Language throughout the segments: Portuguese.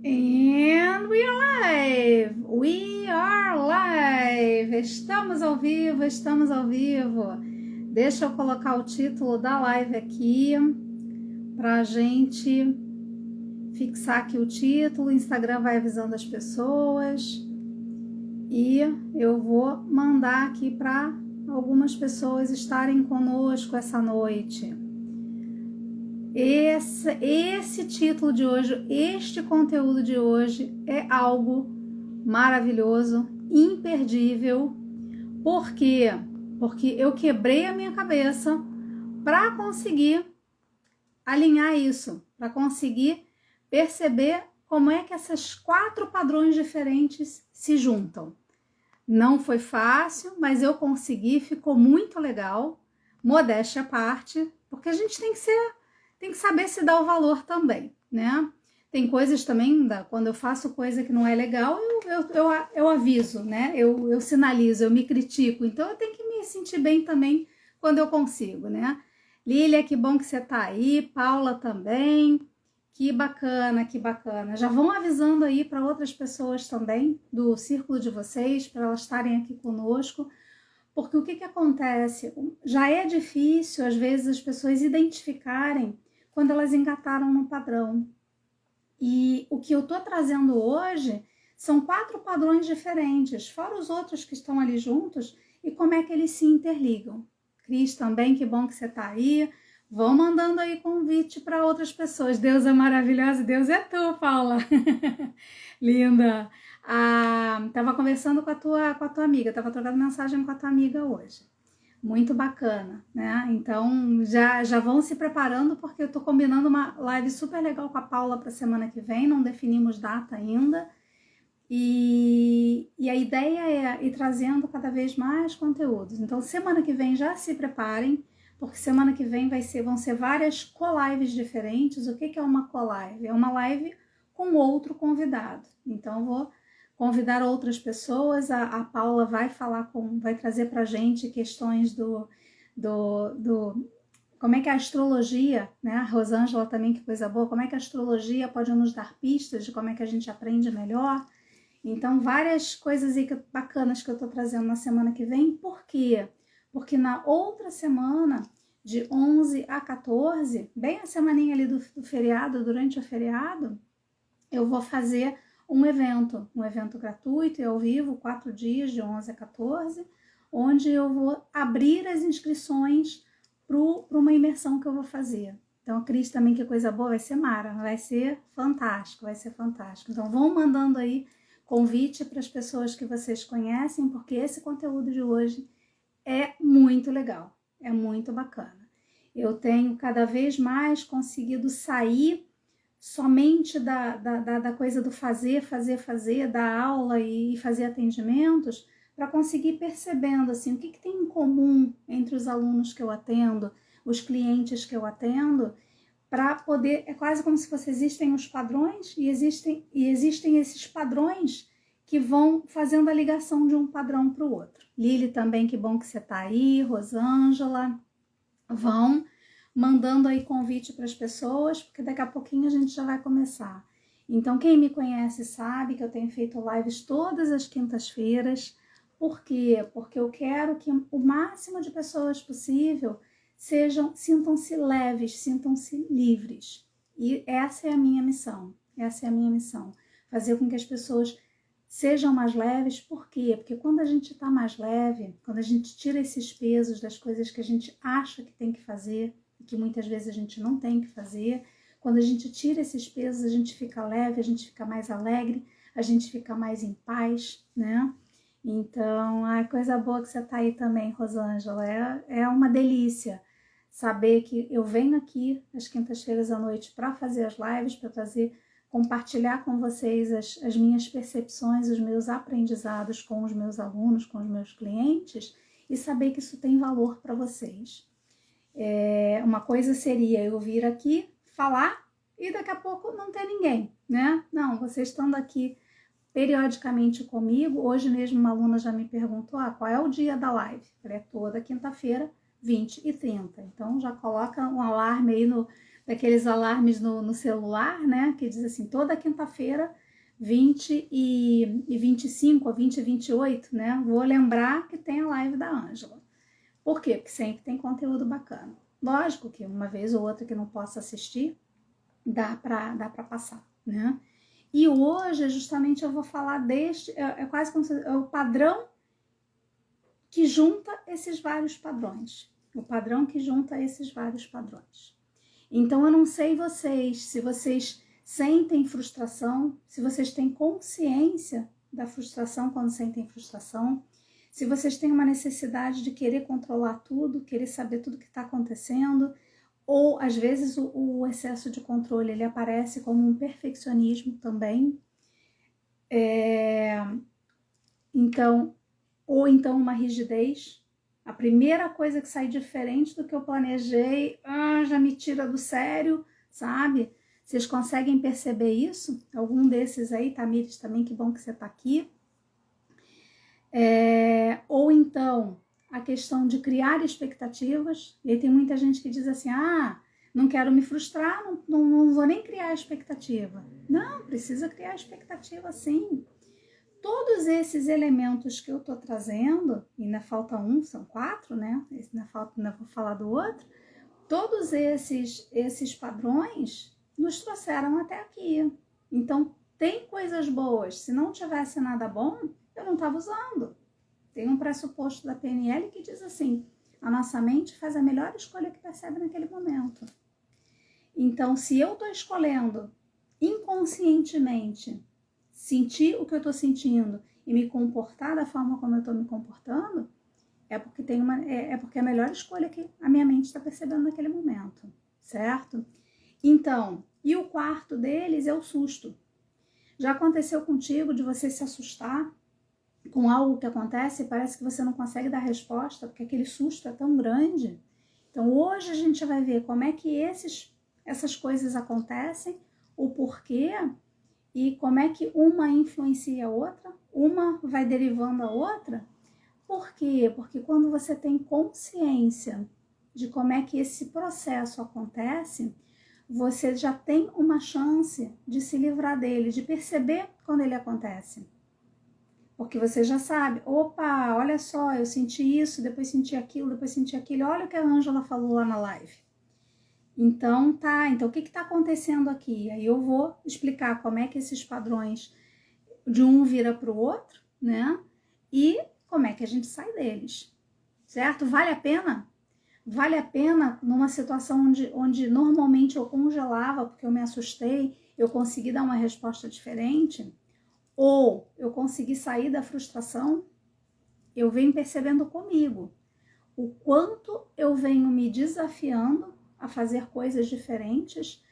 And we are live! We are live! Estamos ao vivo, estamos ao vivo. Deixa eu colocar o título da live aqui para a gente fixar aqui o título. O Instagram vai avisando as pessoas e eu vou mandar aqui para algumas pessoas estarem conosco essa noite. Esse título de hoje, este conteúdo de hoje é algo maravilhoso, imperdível. Por quê? Porque eu quebrei a minha cabeça para conseguir alinhar isso, para conseguir perceber como é que esses 4 padrões diferentes se juntam. Não foi fácil, mas eu consegui, ficou muito legal, modéstia à parte, porque a gente tem que saber se dar o valor também, né? Tem coisas também, quando eu faço coisa que não é legal, eu aviso, né? Eu sinalizo, eu me critico. Então, eu tenho que me sentir bem também quando eu consigo, né? Lília, que bom que você tá aí. Paula também. Que bacana, que bacana. Já vão avisando aí para outras pessoas também do círculo de vocês, para elas estarem aqui conosco. Porque o que acontece? Já é difícil, às vezes, as pessoas identificarem quando elas engataram no padrão. E o que eu tô trazendo hoje são 4 padrões diferentes, fora os outros que estão ali juntos, e como é que eles se interligam. Cris também, que bom que você tá aí. Vão mandando aí convite para outras pessoas. Deus é maravilhoso, Deus é tu, Paula. Linda. Tava conversando com a tua amiga, tava trocando mensagem com a tua amiga hoje. Muito bacana, né? Então, já vão se preparando, porque eu tô combinando uma live super legal com a Paula para semana que vem, não definimos data ainda. E a ideia é ir trazendo cada vez mais conteúdos. Então, semana que vem já se preparem, porque semana que vem vão ser várias co-lives diferentes. O que é uma co-live? É uma live com outro convidado. Então, eu vou convidar outras pessoas, a Paula vai vai trazer pra gente questões do como é que a astrologia, né? A Rosângela também, que coisa boa, como é que a astrologia pode nos dar pistas de como é que a gente aprende melhor. Então, várias coisas aí bacanas que eu tô trazendo na semana que vem. Por quê? Porque na outra semana, de 11 a 14, bem a semaninha ali do feriado, durante o feriado, eu vou fazer um evento gratuito e ao vivo, 4 dias, de 11 a 14, onde eu vou abrir as inscrições para uma imersão que eu vou fazer. Então, a Cris também, que coisa boa, vai ser mara, vai ser fantástico, vai ser fantástico. Então, vão mandando aí convite para as pessoas que vocês conhecem, porque esse conteúdo de hoje é muito legal, é muito bacana. Eu tenho cada vez mais conseguido sair somente da coisa do fazer, da aula e fazer atendimentos, para conseguir percebendo assim, o que tem em comum entre os alunos que eu atendo, os clientes que eu atendo, para poder, é quase como se existem os padrões e existem esses padrões que vão fazendo a ligação de um padrão para o outro. Lili também, que bom que você está aí, Rosângela, vão mandando aí convite para as pessoas, porque daqui a pouquinho a gente já vai começar. Então, quem me conhece sabe que eu tenho feito lives todas as quintas-feiras. Por quê? Porque eu quero que o máximo de pessoas possível sintam-se leves, sintam-se livres. E essa é a minha missão, fazer com que as pessoas sejam mais leves. Por quê? Porque quando a gente está mais leve, quando a gente tira esses pesos das coisas que a gente acha que tem que fazer, e que muitas vezes a gente não tem que fazer, quando a gente tira esses pesos, a gente fica leve, a gente fica mais alegre, a gente fica mais em paz, né? Então, coisa boa que você tá aí também, Rosângela, é uma delícia saber que eu venho aqui às quintas-feiras à noite para fazer as lives, para compartilhar com vocês as minhas percepções, os meus aprendizados com os meus alunos, com os meus clientes, e saber que isso tem valor para vocês. Uma coisa seria eu vir aqui falar e daqui a pouco não ter ninguém, né? Não, vocês estando aqui periodicamente comigo. Hoje mesmo uma aluna já me perguntou, qual é o dia da live? Eu falei, toda quinta-feira, 20h30. Então já coloca um alarme aí daqueles alarmes no celular, né? Que diz assim, toda quinta-feira, 20 e 25, ou 20 e 28, né? Vou lembrar que tem a live da Ângela. Por quê? Porque sempre tem conteúdo bacana. Lógico que uma vez ou outra que não possa assistir, dá para passar, né? E hoje, justamente, eu vou falar é quase como se, é o padrão que junta esses vários padrões. O padrão que junta esses vários padrões. Então, eu não sei se vocês sentem frustração, se vocês têm consciência da frustração quando sentem frustração, se vocês têm uma necessidade de querer controlar tudo, querer saber tudo que está acontecendo, ou às vezes o excesso de controle ele aparece como um perfeccionismo também. Ou então uma rigidez. A primeira coisa que sai diferente do que eu planejei, já me tira do sério, sabe? Vocês conseguem perceber isso? Algum desses aí, Tamires, também, que bom que você está aqui. Ou então, a questão de criar expectativas. E aí tem muita gente que diz assim, não quero me frustrar, não vou nem criar expectativa. Não, precisa criar expectativa sim. Todos esses elementos que eu estou trazendo, e ainda falta um, são 4, né? Ainda vou falar do outro. Todos esses padrões nos trouxeram até aqui. Então, tem coisas boas. Se não tivesse nada bom, eu não estava usando. Tem um pressuposto da PNL que diz assim, a nossa mente faz a melhor escolha que percebe naquele momento. Então, se eu estou escolhendo inconscientemente sentir o que eu estou sentindo e me comportar da forma como eu estou me comportando, é porque é a melhor escolha que a minha mente está percebendo naquele momento, certo? Então, e o quarto deles é o susto. Já aconteceu contigo de você se assustar com algo que acontece e parece que você não consegue dar resposta porque aquele susto é tão grande? Então, hoje a gente vai ver como é que essas coisas acontecem, o porquê e como é que uma influencia a outra, uma vai derivando a outra. Por quê? Porque quando você tem consciência de como é que esse processo acontece, você já tem uma chance de se livrar dele, de perceber quando ele acontece. Porque você já sabe, opa, olha só, eu senti isso, depois senti aquilo, olha o que a Ângela falou lá na live. Então, o que está acontecendo aqui? Aí eu vou explicar como é que esses padrões de um vira para o outro, né? E como é que a gente sai deles, certo? Vale a pena? Vale a pena numa situação onde normalmente eu congelava porque eu me assustei, eu consegui dar uma resposta diferente? Ou eu consegui sair da frustração? Eu venho percebendo comigo o quanto eu venho me desafiando a fazer coisas diferentes,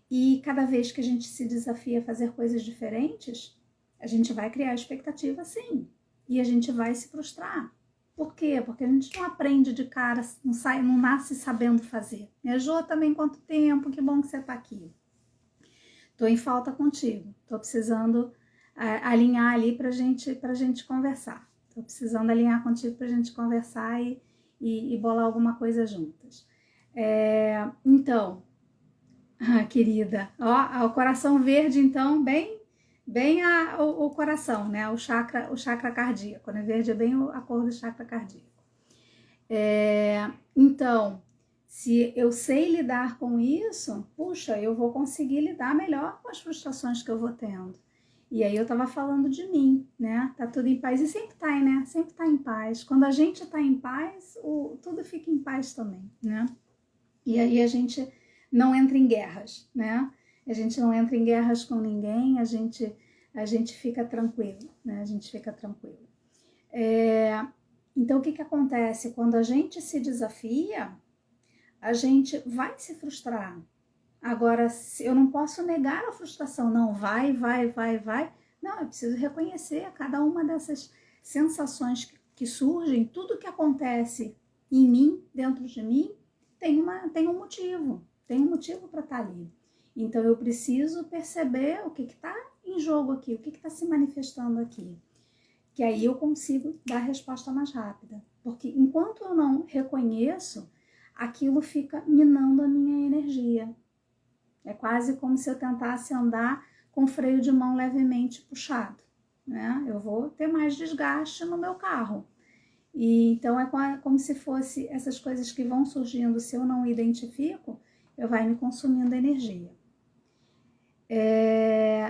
e cada vez que a gente se desafia a fazer coisas diferentes, a gente vai criar expectativa sim, e a gente vai se frustrar. Por quê? Porque a gente não aprende de cara, não nasce sabendo fazer. Jô, também quanto tempo, que bom que você está aqui. Estou em falta contigo, estou precisando alinhar ali para gente conversar. Estou precisando alinhar contigo para a gente conversar e bolar alguma coisa juntas. Então, querida, ó, o coração verde, então, bem o coração, né? O chakra cardíaco. Quando é verde é bem a cor do chakra cardíaco. Então, se eu sei lidar com isso, puxa, eu vou conseguir lidar melhor com as frustrações que eu vou tendo. E aí eu tava falando de mim, né? Tá tudo em paz. E sempre tá, né? Sempre tá em paz. Quando a gente tá em paz, tudo fica em paz também, né? E aí a gente não entra em guerras, né? A gente não entra em guerras com ninguém, a gente fica tranquilo, né? A gente fica tranquilo. Então, o que acontece? Quando a gente se desafia, a gente vai se frustrar. Agora, eu não posso negar a frustração, não, vai. Não, eu preciso reconhecer cada uma dessas sensações que surgem, tudo que acontece em mim, dentro de mim, tem um motivo para estar ali. Então, eu preciso perceber o que está em jogo aqui, o que está se manifestando aqui. Que aí eu consigo dar a resposta mais rápida. Porque enquanto eu não reconheço, aquilo fica minando a minha energia. É quase como se eu tentasse andar com o freio de mão levemente puxado, né? Eu vou ter mais desgaste no meu carro. E então é como se fosse essas coisas que vão surgindo, se eu não identifico, eu vai me consumindo energia.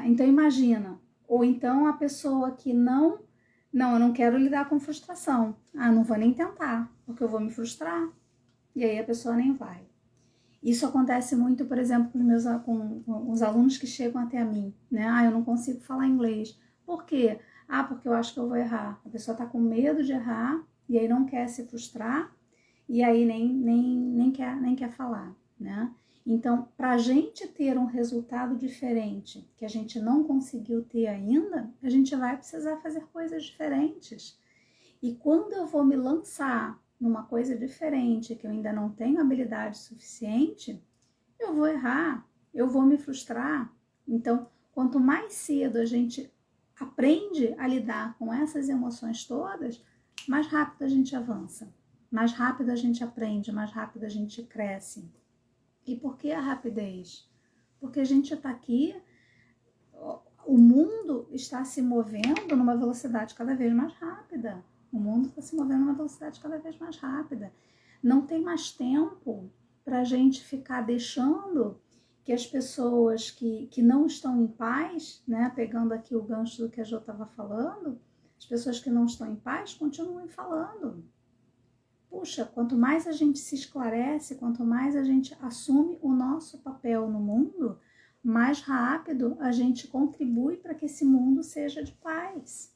Então imagina, ou então a pessoa que não, eu não quero lidar com frustração. Não vou nem tentar, porque eu vou me frustrar. E aí a pessoa nem vai. Isso acontece muito, por exemplo, com os alunos que chegam até a mim, né? Eu não consigo falar inglês. Por quê? Porque eu acho que eu vou errar. A pessoa está com medo de errar e aí não quer se frustrar e aí nem quer falar, né? Então, para a gente ter um resultado diferente que a gente não conseguiu ter ainda, a gente vai precisar fazer coisas diferentes. E quando eu vou me lançar numa coisa diferente, que eu ainda não tenho habilidade suficiente, eu vou errar, eu vou me frustrar. Então, quanto mais cedo a gente aprende a lidar com essas emoções todas, mais rápido a gente avança, mais rápido a gente aprende, mais rápido a gente cresce. E por que a rapidez? Porque a gente está aqui, o mundo está se movendo numa velocidade cada vez mais rápida. O mundo está se movendo numa velocidade cada vez mais rápida. Não tem mais tempo para a gente ficar deixando que as pessoas que não estão em paz, né, pegando aqui o gancho do que a Jo estava falando, as pessoas que não estão em paz continuem falando. Puxa, quanto mais a gente se esclarece, quanto mais a gente assume o nosso papel no mundo, mais rápido a gente contribui para que esse mundo seja de paz.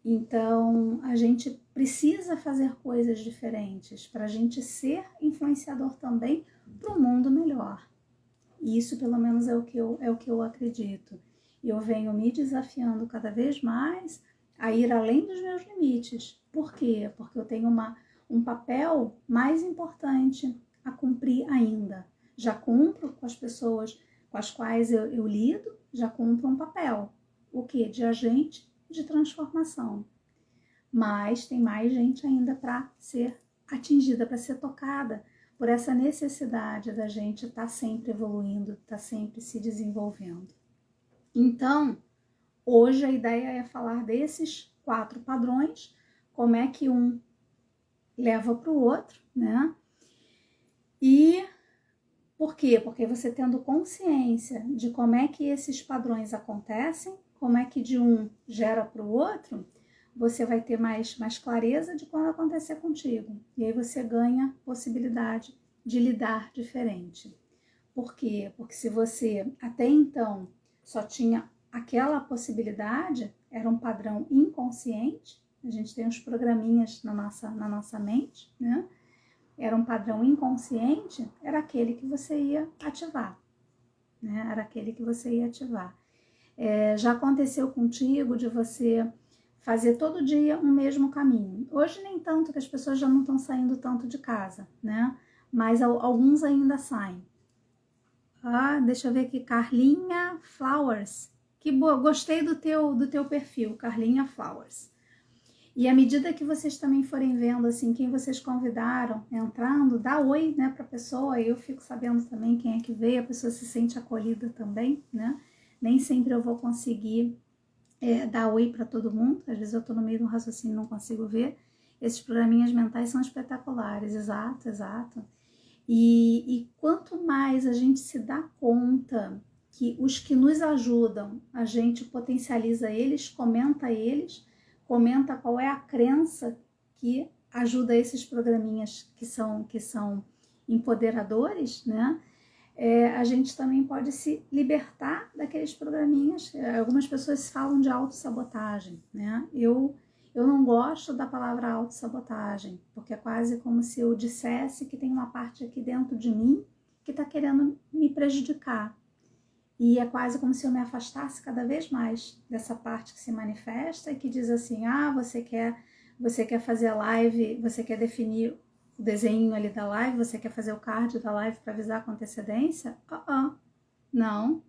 Então, a gente precisa fazer coisas diferentes para a gente ser influenciador também para um mundo melhor. E isso, pelo menos, é o que eu acredito. E eu venho me desafiando cada vez mais a ir além dos meus limites. Por quê? Porque eu tenho um papel mais importante a cumprir ainda. Já cumpro com as pessoas com as quais eu lido, já cumpro um papel. O quê? De agente de transformação. Mas tem mais gente ainda para ser atingida, para ser tocada por essa necessidade da gente estar sempre evoluindo, estar sempre se desenvolvendo. Então, hoje a ideia é falar desses 4 padrões, como é que um leva para o outro, né? E por quê? Porque você tendo consciência de como é que esses padrões acontecem, como é que de um gera para o outro, você vai ter mais clareza de quando acontecer contigo. E aí você ganha possibilidade de lidar diferente. Por quê? Porque se você até então só tinha aquela possibilidade, era um padrão inconsciente, a gente tem uns programinhas na nossa mente, né? Era um padrão inconsciente, era aquele que você ia ativar, né? Era aquele que você ia ativar. Já aconteceu contigo de você fazer todo dia um mesmo caminho. Hoje nem tanto, que as pessoas já não estão saindo tanto de casa, né? Mas alguns ainda saem. Deixa eu ver aqui, Carlinha Flowers. Que boa, gostei do teu perfil, Carlinha Flowers. E à medida que vocês também forem vendo assim quem vocês convidaram entrando, dá oi, né, para a pessoa. Eu fico sabendo também quem é que veio, a pessoa se sente acolhida também, né? Nem sempre eu vou conseguir dar oi para todo mundo. Às vezes eu estou no meio de um raciocínio e não consigo ver. Esses programinhas mentais são espetaculares, exato. E quanto mais a gente se dá conta que os que nos ajudam, a gente potencializa eles, comenta qual é a crença que ajuda esses programinhas que são empoderadores, né? A gente também pode se libertar daqueles programinhas. Algumas pessoas falam de autossabotagem, né? Eu não gosto da palavra autossabotagem, porque é quase como se eu dissesse que tem uma parte aqui dentro de mim que está querendo me prejudicar. E é quase como se eu me afastasse cada vez mais dessa parte que se manifesta e que diz assim, você quer fazer a live, você quer definir o desenho ali da live, você quer fazer o card da live para avisar com antecedência? Não.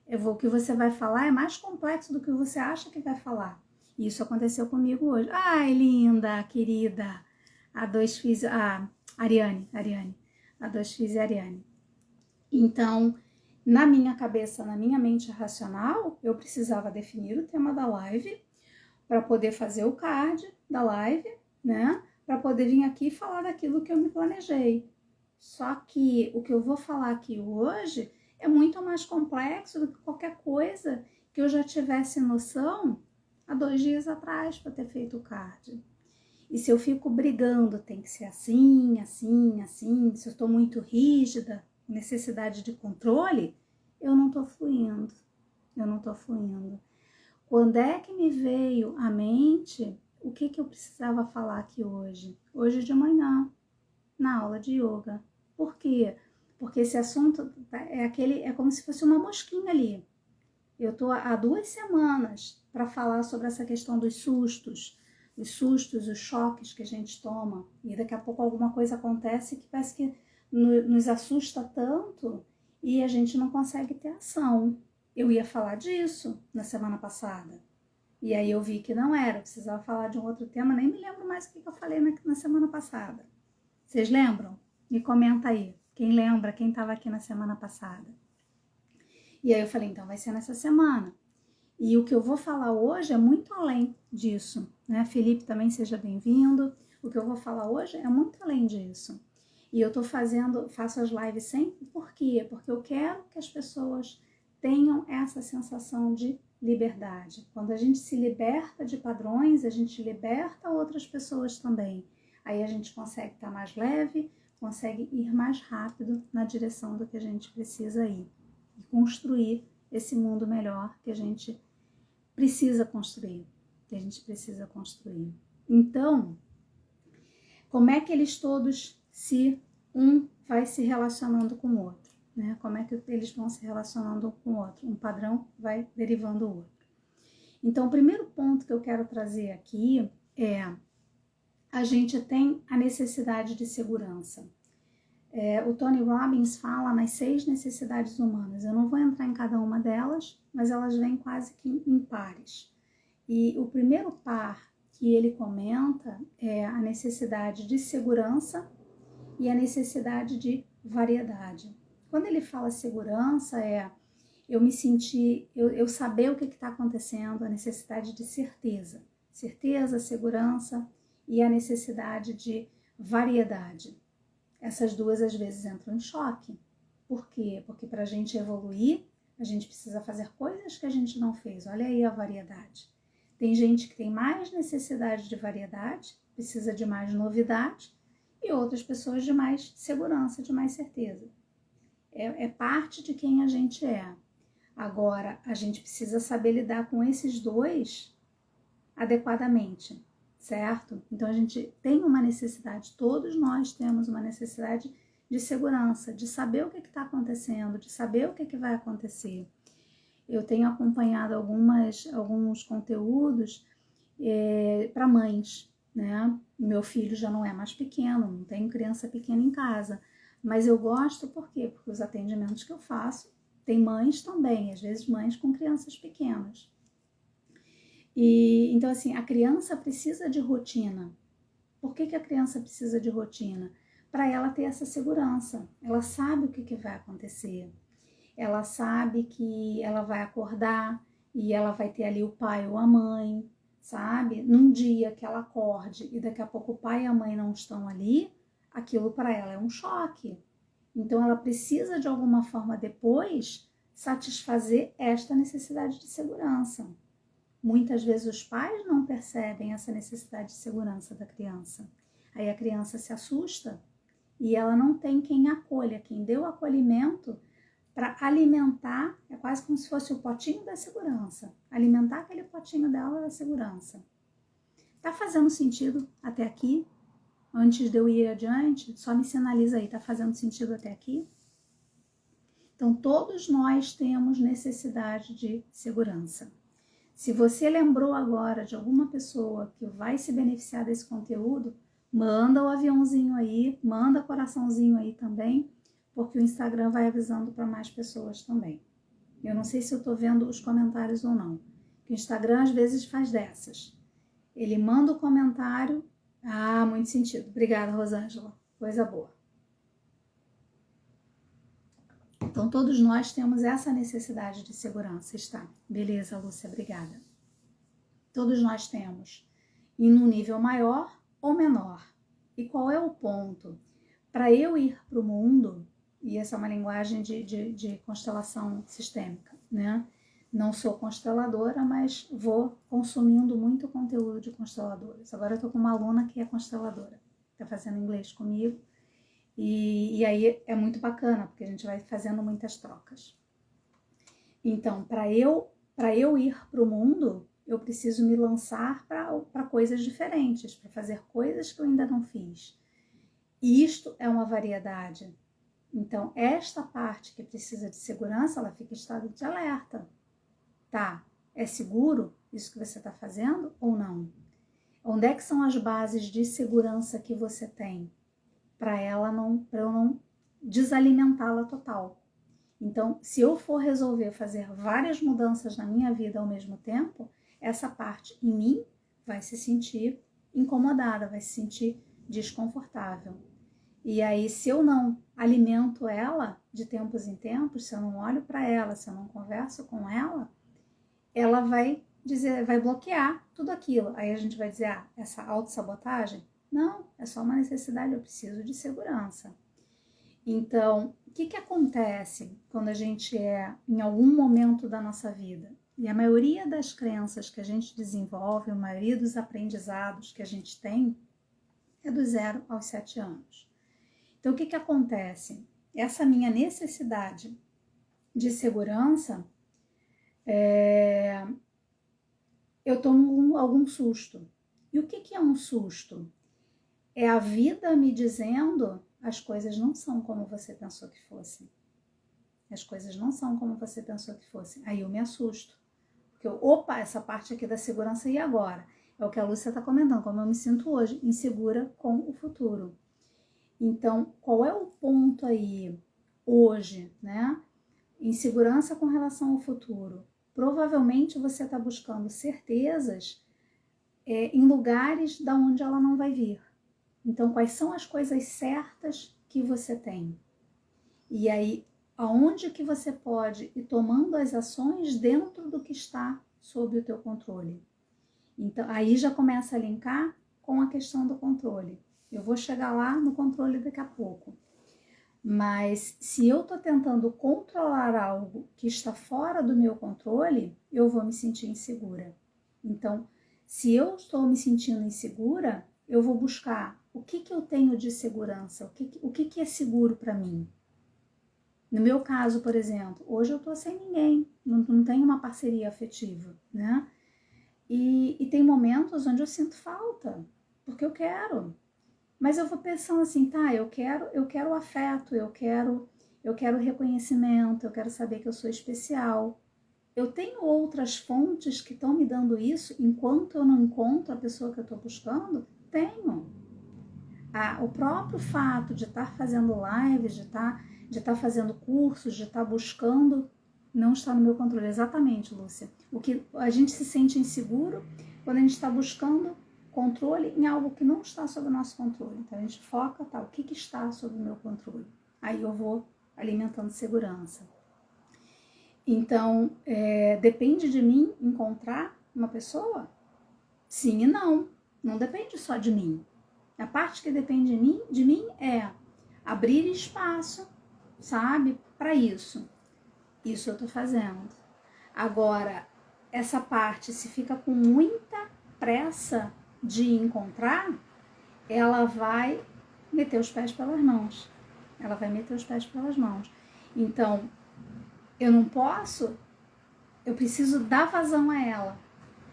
O que você vai falar é mais complexo do que você acha que vai falar. Isso aconteceu comigo hoje. Ai, linda, querida. Ariane. A 2 Fis e a Ariane. Então, Na minha cabeça, na minha mente racional, eu precisava definir o tema da live para poder fazer o card da live, né? Para poder vir aqui e falar daquilo que eu me planejei. Só que o que eu vou falar aqui hoje é muito mais complexo do que qualquer coisa que eu já tivesse noção há 2 dias atrás para ter feito o card. E se eu fico brigando, tem que ser assim, assim, assim, se eu estou muito rígida, necessidade de controle, eu não estou fluindo, eu não estou fluindo. Quando é que me veio à mente o que eu precisava falar aqui hoje? Hoje de manhã, na aula de yoga. Por quê? Porque esse assunto é como se fosse uma mosquinha ali. Eu estou há 2 semanas para falar sobre essa questão dos sustos, os choques que a gente toma. E daqui a pouco alguma coisa acontece que parece que nos assusta tanto e a gente não consegue ter ação. Eu ia falar disso na semana passada. E aí eu vi que não era, eu precisava falar de um outro tema, nem me lembro mais o que eu falei na semana passada. Vocês lembram? Me comenta aí. Quem lembra, quem estava aqui na semana passada? E aí eu falei, então vai ser nessa semana. E o que eu vou falar hoje é muito além disso, né? Felipe, também seja bem-vindo. O que eu vou falar hoje é muito além disso. E eu faço as lives sempre, por quê? Porque eu quero que as pessoas tenham essa sensação de liberdade. Quando a gente se liberta de padrões, a gente liberta outras pessoas também. Aí a gente consegue estar mais leve, consegue ir mais rápido na direção do que a gente precisa ir. E construir esse mundo melhor que a gente precisa construir. Então, como é que eles todos um vai se relacionando com o outro, né? Como é que eles vão se relacionando com o outro? Um padrão vai derivando o outro. Então, o primeiro ponto que eu quero trazer aqui é a gente tem a necessidade de segurança. O Tony Robbins fala nas 6 necessidades humanas. Eu não vou entrar em cada uma delas, mas elas vêm quase que em pares. E o primeiro par que ele comenta é a necessidade de segurança e a necessidade de variedade. Quando ele fala segurança, eu me sentir, eu saber o que está acontecendo, a necessidade de certeza. Certeza, segurança e a necessidade de variedade. Essas duas às vezes entram em choque. Por quê? Porque para a gente evoluir, a gente precisa fazer coisas que a gente não fez. Olha aí a variedade. Tem gente que tem mais necessidade de variedade, precisa de mais novidade, e outras pessoas de mais segurança, de mais certeza. É parte de quem a gente é. Agora, a gente precisa saber lidar com esses dois adequadamente, certo? Então, a gente tem uma necessidade, todos nós temos uma necessidade de segurança, de saber o que está acontecendo, de saber o que vai acontecer. Eu tenho acompanhado alguns conteúdos para mães, né? Meu filho já não é mais pequeno, não tenho criança pequena em casa, mas eu gosto por quê? Porque os atendimentos que eu faço, tem mães também, às vezes mães com crianças pequenas. E então, assim, a criança precisa de rotina. Por que a criança precisa de rotina? Para ela ter essa segurança. Ela sabe o que vai acontecer. Ela sabe que ela vai acordar e ela vai ter ali o pai ou a mãe, sabe? Num dia que ela acorde e daqui a pouco o pai e a mãe não estão ali, aquilo para ela é um choque. Então ela precisa de alguma forma depois satisfazer esta necessidade de segurança. Muitas vezes os pais não percebem essa necessidade de segurança da criança. Aí a criança se assusta e ela não tem quem acolha, quem dê o acolhimento para alimentar, é quase como se fosse o potinho da segurança, alimentar aquele potinho dela da segurança. Tá fazendo sentido até aqui? Antes de eu ir adiante, só me sinaliza aí, tá fazendo sentido até aqui? Então, todos nós temos necessidade de segurança. Se você lembrou agora de alguma pessoa que vai se beneficiar desse conteúdo, manda o aviãozinho aí, manda coraçãozinho aí também, porque o Instagram vai avisando para mais pessoas também. Eu não sei se eu estou vendo os comentários ou não. O Instagram às vezes faz dessas. Ele manda o comentário. Ah, muito sentido. Obrigada, Rosângela. Coisa boa. Então, todos nós temos essa necessidade de segurança, está? Beleza, Lúcia, obrigada. Todos nós temos, e num nível maior ou menor. E qual é o ponto? Para eu ir para o mundo, e essa é uma linguagem de constelação sistêmica, né? Não sou consteladora, mas vou consumindo muito conteúdo de consteladores. Agora eu estou com uma aluna que é consteladora, está fazendo inglês comigo, e aí é muito bacana, porque a gente vai fazendo muitas trocas. Então, para eu ir para o mundo, eu preciso me lançar para coisas diferentes, para fazer coisas que eu ainda não fiz. E isto é uma variedade. Então, esta parte que precisa de segurança, ela fica em estado de alerta. Tá, é seguro isso que você está fazendo ou não? Onde é que são as bases de segurança que você tem para eu não desalimentá-la total? Então, se eu for resolver fazer várias mudanças na minha vida ao mesmo tempo, essa parte em mim vai se sentir incomodada, vai se sentir desconfortável. E aí, se eu não alimento ela de tempos em tempos, se eu não olho para ela, se eu não converso com ela, ela vai bloquear tudo aquilo. Aí a gente vai dizer, essa autossabotagem? Não, é só uma necessidade, eu preciso de segurança. Então, o que acontece quando a gente é em algum momento da nossa vida? E a maioria das crenças que a gente desenvolve, a maioria dos aprendizados que a gente tem, é do 0 aos 7 anos. Então, o que acontece? Essa minha necessidade de segurança, eu tomo algum susto. E o que é um susto? É a vida me dizendo: as coisas não são como você pensou que fossem. As coisas não são como você pensou que fossem. Aí eu me assusto. Porque essa parte aqui da segurança, e agora? É o que a Lúcia está comentando, como eu me sinto hoje, insegura com o futuro. Então, qual é o ponto aí, hoje, né? Insegurança com relação ao futuro. Provavelmente você está buscando certezas em lugares da onde ela não vai vir. Então, quais são as coisas certas que você tem? E aí, aonde que você pode ir tomando as ações dentro do que está sob o teu controle? Então, aí já começa a linkar com a questão do controle. Eu vou chegar lá no controle daqui a pouco. Mas se eu estou tentando controlar algo que está fora do meu controle, eu vou me sentir insegura. Então, se eu estou me sentindo insegura, eu vou buscar o que eu tenho de segurança, o que é seguro para mim. No meu caso, por exemplo, hoje eu estou sem ninguém, não tenho uma parceria afetiva, né? E tem momentos onde eu sinto falta, porque eu quero. Mas eu vou pensando assim, tá, eu quero afeto, eu quero reconhecimento, eu quero saber que eu sou especial. Eu tenho outras fontes que estão me dando isso enquanto eu não encontro a pessoa que eu estou buscando? Tenho. O próprio fato de estar fazendo lives, de estar fazendo cursos, de estar buscando, não está no meu controle. Exatamente, Lúcia. O que a gente se sente inseguro quando a gente está buscando controle em algo que não está sob o nosso controle. Então a gente foca, o que está sob o meu controle? Aí eu vou alimentando segurança. Então, depende de mim encontrar uma pessoa? Sim e não. Não depende só de mim. A parte que depende de mim é abrir espaço, sabe, para isso. Isso eu tô fazendo. Agora, essa parte, se fica com muita pressa de encontrar, ela vai meter os pés pelas mãos. Ela vai meter os pés pelas mãos. Então, eu não posso, eu preciso dar vazão a ela,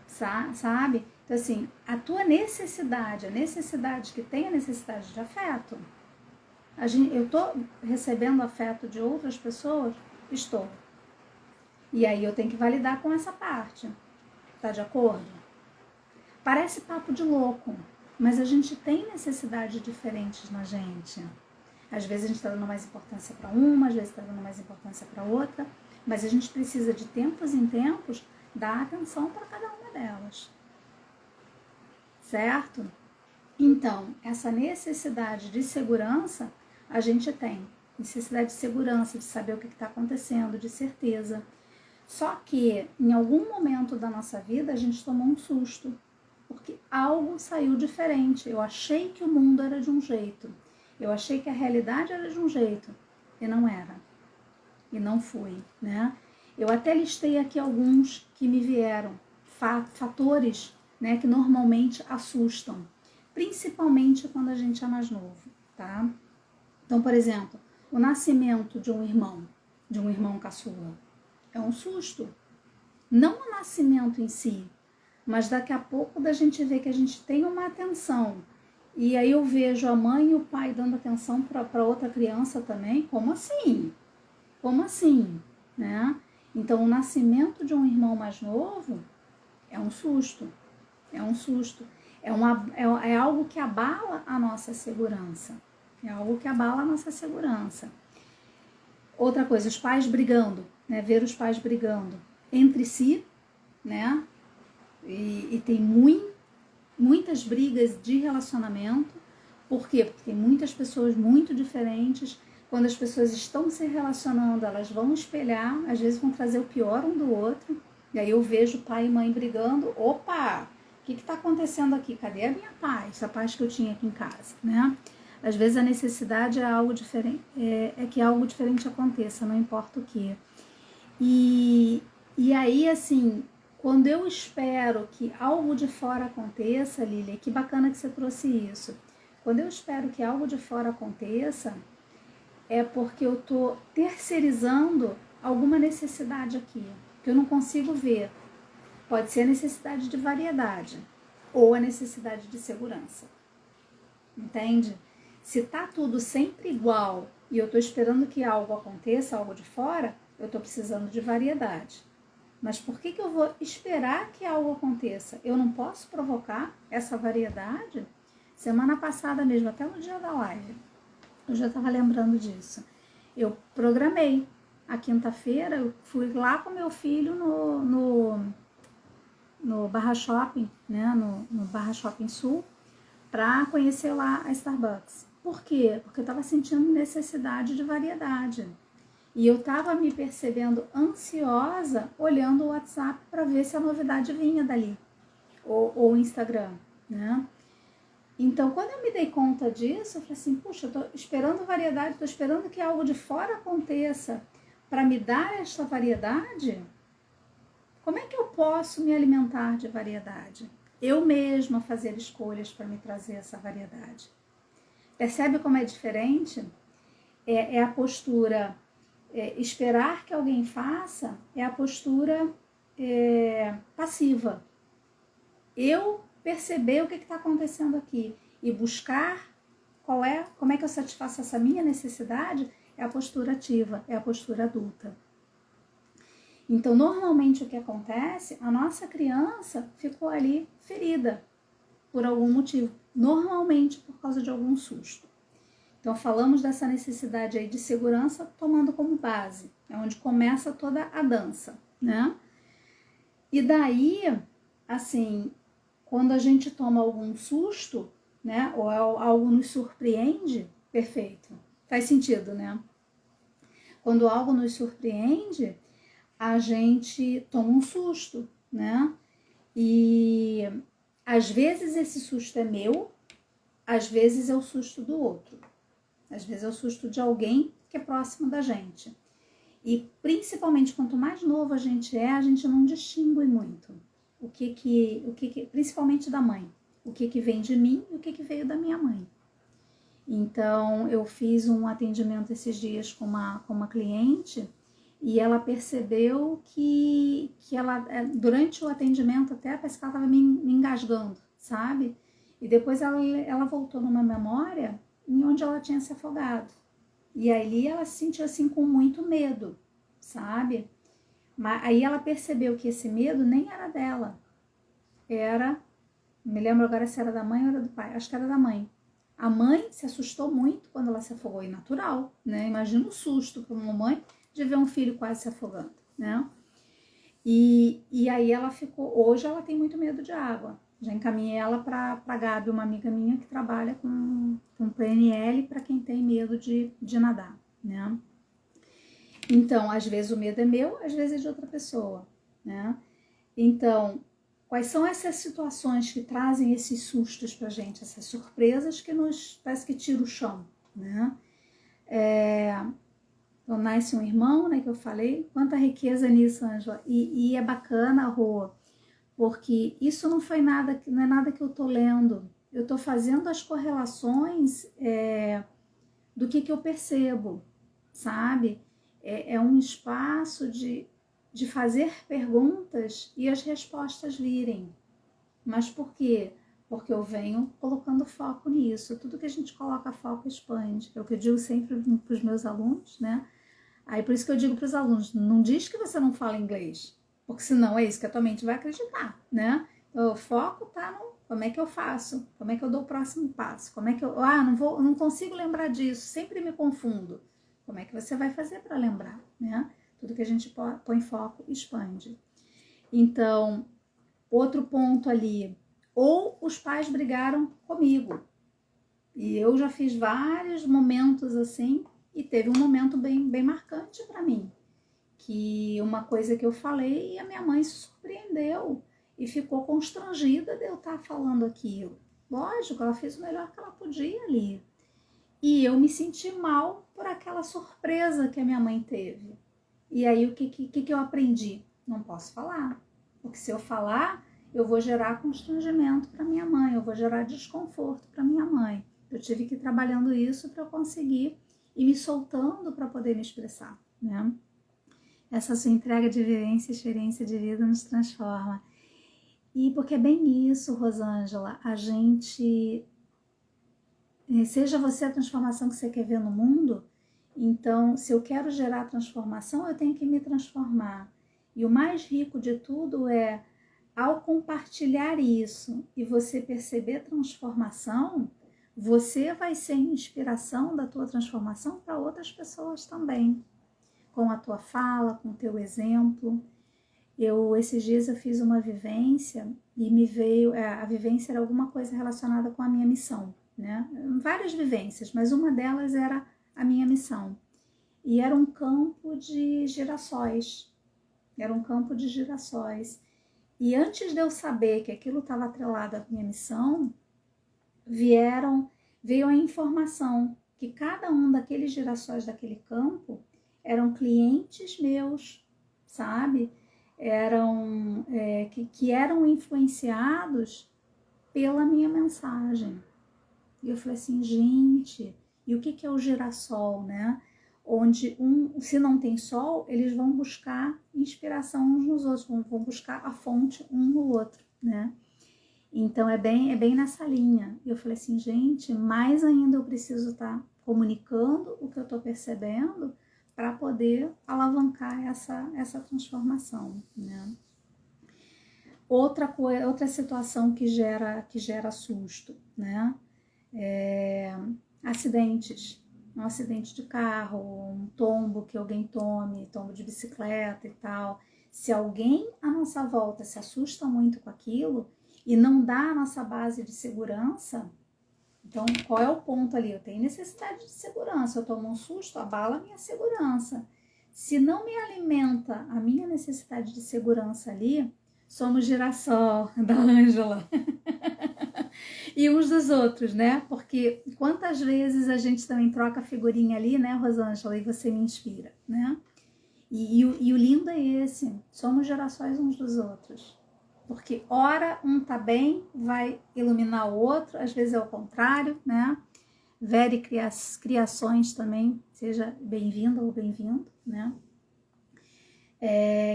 sabe? Então, assim, a tua necessidade, a necessidade que tem a necessidade de afeto. Eu estou recebendo afeto de outras pessoas? Estou. E aí eu tenho que validar com essa parte. Tá de acordo? Parece papo de louco, mas a gente tem necessidades diferentes na gente. Às vezes a gente está dando mais importância para uma, às vezes está dando mais importância para outra, mas a gente precisa de tempos em tempos dar atenção para cada uma delas. Certo? Então, essa necessidade de segurança a gente tem. necessidade de segurança, de saber o que está acontecendo, de certeza. Só que em algum momento da nossa vida a gente tomou um susto, porque algo saiu diferente. Eu achei que o mundo era de um jeito, eu achei que a realidade era de um jeito, e não era, e não foi, né? Eu até listei aqui alguns que me vieram, fatores, né, que normalmente assustam, principalmente quando a gente é mais novo, tá? Então, por exemplo, o nascimento de um irmão caçula, é um susto. Não o nascimento em si, mas daqui a pouco da gente ver que a gente tem uma atenção. E aí eu vejo a mãe e o pai dando atenção para outra criança também. Como assim? Como assim? Né? Então, o nascimento de um irmão mais novo é um susto. É um susto. É algo que abala a nossa segurança. É algo que abala a nossa segurança. Outra coisa, os pais brigando, né? Ver os pais brigando entre si, né? E tem muitas brigas de relacionamento. Por quê? Porque tem muitas pessoas muito diferentes. Quando as pessoas estão se relacionando, elas vão espelhar, às vezes vão trazer o pior um do outro. E aí eu vejo pai e mãe brigando. Opa, o que está acontecendo aqui? Cadê a minha paz? A paz que eu tinha aqui em casa, né? Às vezes a necessidade é algo diferente, é que algo diferente aconteça, não importa o que. E aí, assim, quando eu espero que algo de fora aconteça, Lília, que bacana que você trouxe isso. Quando eu espero que algo de fora aconteça, é porque eu estou terceirizando alguma necessidade aqui, que eu não consigo ver. Pode ser a necessidade de variedade ou a necessidade de segurança. Entende? Se tá tudo sempre igual e eu estou esperando que algo aconteça, algo de fora, eu estou precisando de variedade. Mas por que eu vou esperar que algo aconteça? Eu não posso provocar essa variedade? Semana passada mesmo, até no dia da live, eu já estava lembrando disso. Eu programei. A quinta-feira eu fui lá com meu filho no Barra Shopping, né? No Barra Shopping Sul, para conhecer lá a Starbucks. Por quê? Porque eu estava sentindo necessidade de variedade. E eu estava me percebendo ansiosa olhando o WhatsApp para ver se a novidade vinha dali, ou o Instagram, né? Então, quando eu me dei conta disso, eu falei assim, puxa, eu estou esperando variedade, estou esperando que algo de fora aconteça para me dar esta variedade. Como é que eu posso me alimentar de variedade? Eu mesma fazer escolhas para me trazer essa variedade. Percebe como é diferente? É a postura, esperar que alguém faça, é a postura passiva. Eu perceber o que está acontecendo aqui e buscar como é que eu satisfaço essa minha necessidade, é a postura ativa, é a postura adulta. Então, normalmente o que acontece, a nossa criança ficou ali ferida por algum motivo, normalmente por causa de algum susto. Então, falamos dessa necessidade aí de segurança tomando como base, é onde começa toda a dança, né? E daí, assim, quando a gente toma algum susto, né, ou algo nos surpreende, perfeito, faz sentido, né? Quando algo nos surpreende, a gente toma um susto, né? E às vezes esse susto é meu, às vezes é o susto do outro, às vezes é o susto de alguém que é próximo da gente. E principalmente quanto mais novo a gente não distingue muito principalmente da mãe, o que vem de mim e o que veio da minha mãe. Então, eu fiz um atendimento esses dias com uma cliente e ela percebeu que ela, durante o atendimento até parece que ela estava me engasgando, sabe? E depois ela voltou numa memória em onde ela tinha se afogado. E aí ela se sentiu assim com muito medo, sabe? Mas aí ela percebeu que esse medo nem era dela, não me lembro agora se era da mãe ou era do pai, acho que era da mãe. A mãe se assustou muito quando ela se afogou, e natural, né? Imagina o susto para uma mãe de ver um filho quase se afogando, né? E aí ela ficou, hoje ela tem muito medo de água. Já encaminhei ela para a Gabi, uma amiga minha que trabalha com PNL para quem tem medo de nadar. né? Então, às vezes o medo é meu, às vezes é de outra pessoa, né? Então, quais são essas situações que trazem esses sustos pra gente, essas surpresas que nos parece que tira o chão, né? Então, nasce um irmão, né, que eu falei, quanta riqueza nisso, Ângela. E é bacana, Rô, porque isso não foi nada, não é nada que eu tô lendo. Eu tô fazendo as correlações do que eu percebo, sabe? É um espaço de fazer perguntas e as respostas virem. Mas por quê? Porque eu venho colocando foco nisso. Tudo que a gente coloca foco expande. É o que eu digo sempre para os meus alunos, né? Aí por isso que eu digo para os alunos, não diz que você não fala inglês, porque senão é isso que a tua mente vai acreditar, né? Então, o foco tá no como é que eu faço, como é que eu dou o próximo passo, como é que eu, não consigo lembrar disso, sempre me confundo. Como é que você vai fazer para lembrar, né? Tudo que a gente põe foco expande. Então, outro ponto ali, ou os pais brigaram comigo, e eu já fiz vários momentos assim, e teve um momento bem marcante para mim, que uma coisa que eu falei e a minha mãe se surpreendeu e ficou constrangida de eu estar falando aquilo. Lógico, ela fez o melhor que ela podia ali. E eu me senti mal por aquela surpresa que a minha mãe teve. E aí o que eu aprendi? Não posso falar, porque se eu falar, eu vou gerar constrangimento para minha mãe, eu vou gerar desconforto para minha mãe. Eu tive que ir trabalhando isso para eu conseguir ir me soltando para poder me expressar, né? Essa sua entrega de vivência, experiência de vida nos transforma. E porque é bem isso, Rosângela, a gente, seja você a transformação que você quer ver no mundo, então se eu quero gerar transformação, eu tenho que me transformar. E o mais rico de tudo é, ao compartilhar isso e você perceber transformação, você vai ser inspiração da tua transformação para outras pessoas também. Com a tua fala, com o teu exemplo. Esses dias eu fiz uma vivência e me veio, a vivência era alguma coisa relacionada com a minha missão, né? Várias vivências, mas uma delas era a minha missão. E era um campo de girassóis. Era um campo de girassóis. E antes de eu saber que aquilo estava atrelado à minha missão, veio a informação que cada um daqueles girassóis daquele campo eram clientes meus, sabe? Que eram influenciados pela minha mensagem. E eu falei assim, gente, e o que é o girassol, né? Onde se não tem sol, eles vão buscar inspiração uns nos outros, vão buscar a fonte um no outro, né? Então é bem nessa linha. Eu falei assim, gente, mais ainda eu preciso estar comunicando o que eu estou percebendo para poder alavancar essa transformação, né? Outra situação que gera susto, né? Acidentes. Um acidente de carro, um tombo que alguém tombo de bicicleta e tal. Se alguém à nossa volta se assusta muito com aquilo e não dá a nossa base de segurança, então qual é o ponto ali? Eu tenho necessidade de segurança, eu tomo um susto, abala a minha segurança. Se não me alimenta a minha necessidade de segurança ali, somos girassol da Ângela. E uns dos outros, né? Porque quantas vezes a gente também troca figurinha ali, né, Rosângela, e você me inspira, né? E o lindo é esse, somos gerações uns dos outros. Porque ora um tá bem, vai iluminar o outro, às vezes é o contrário, né? Vere criações também, seja bem-vinda ou bem-vindo, né?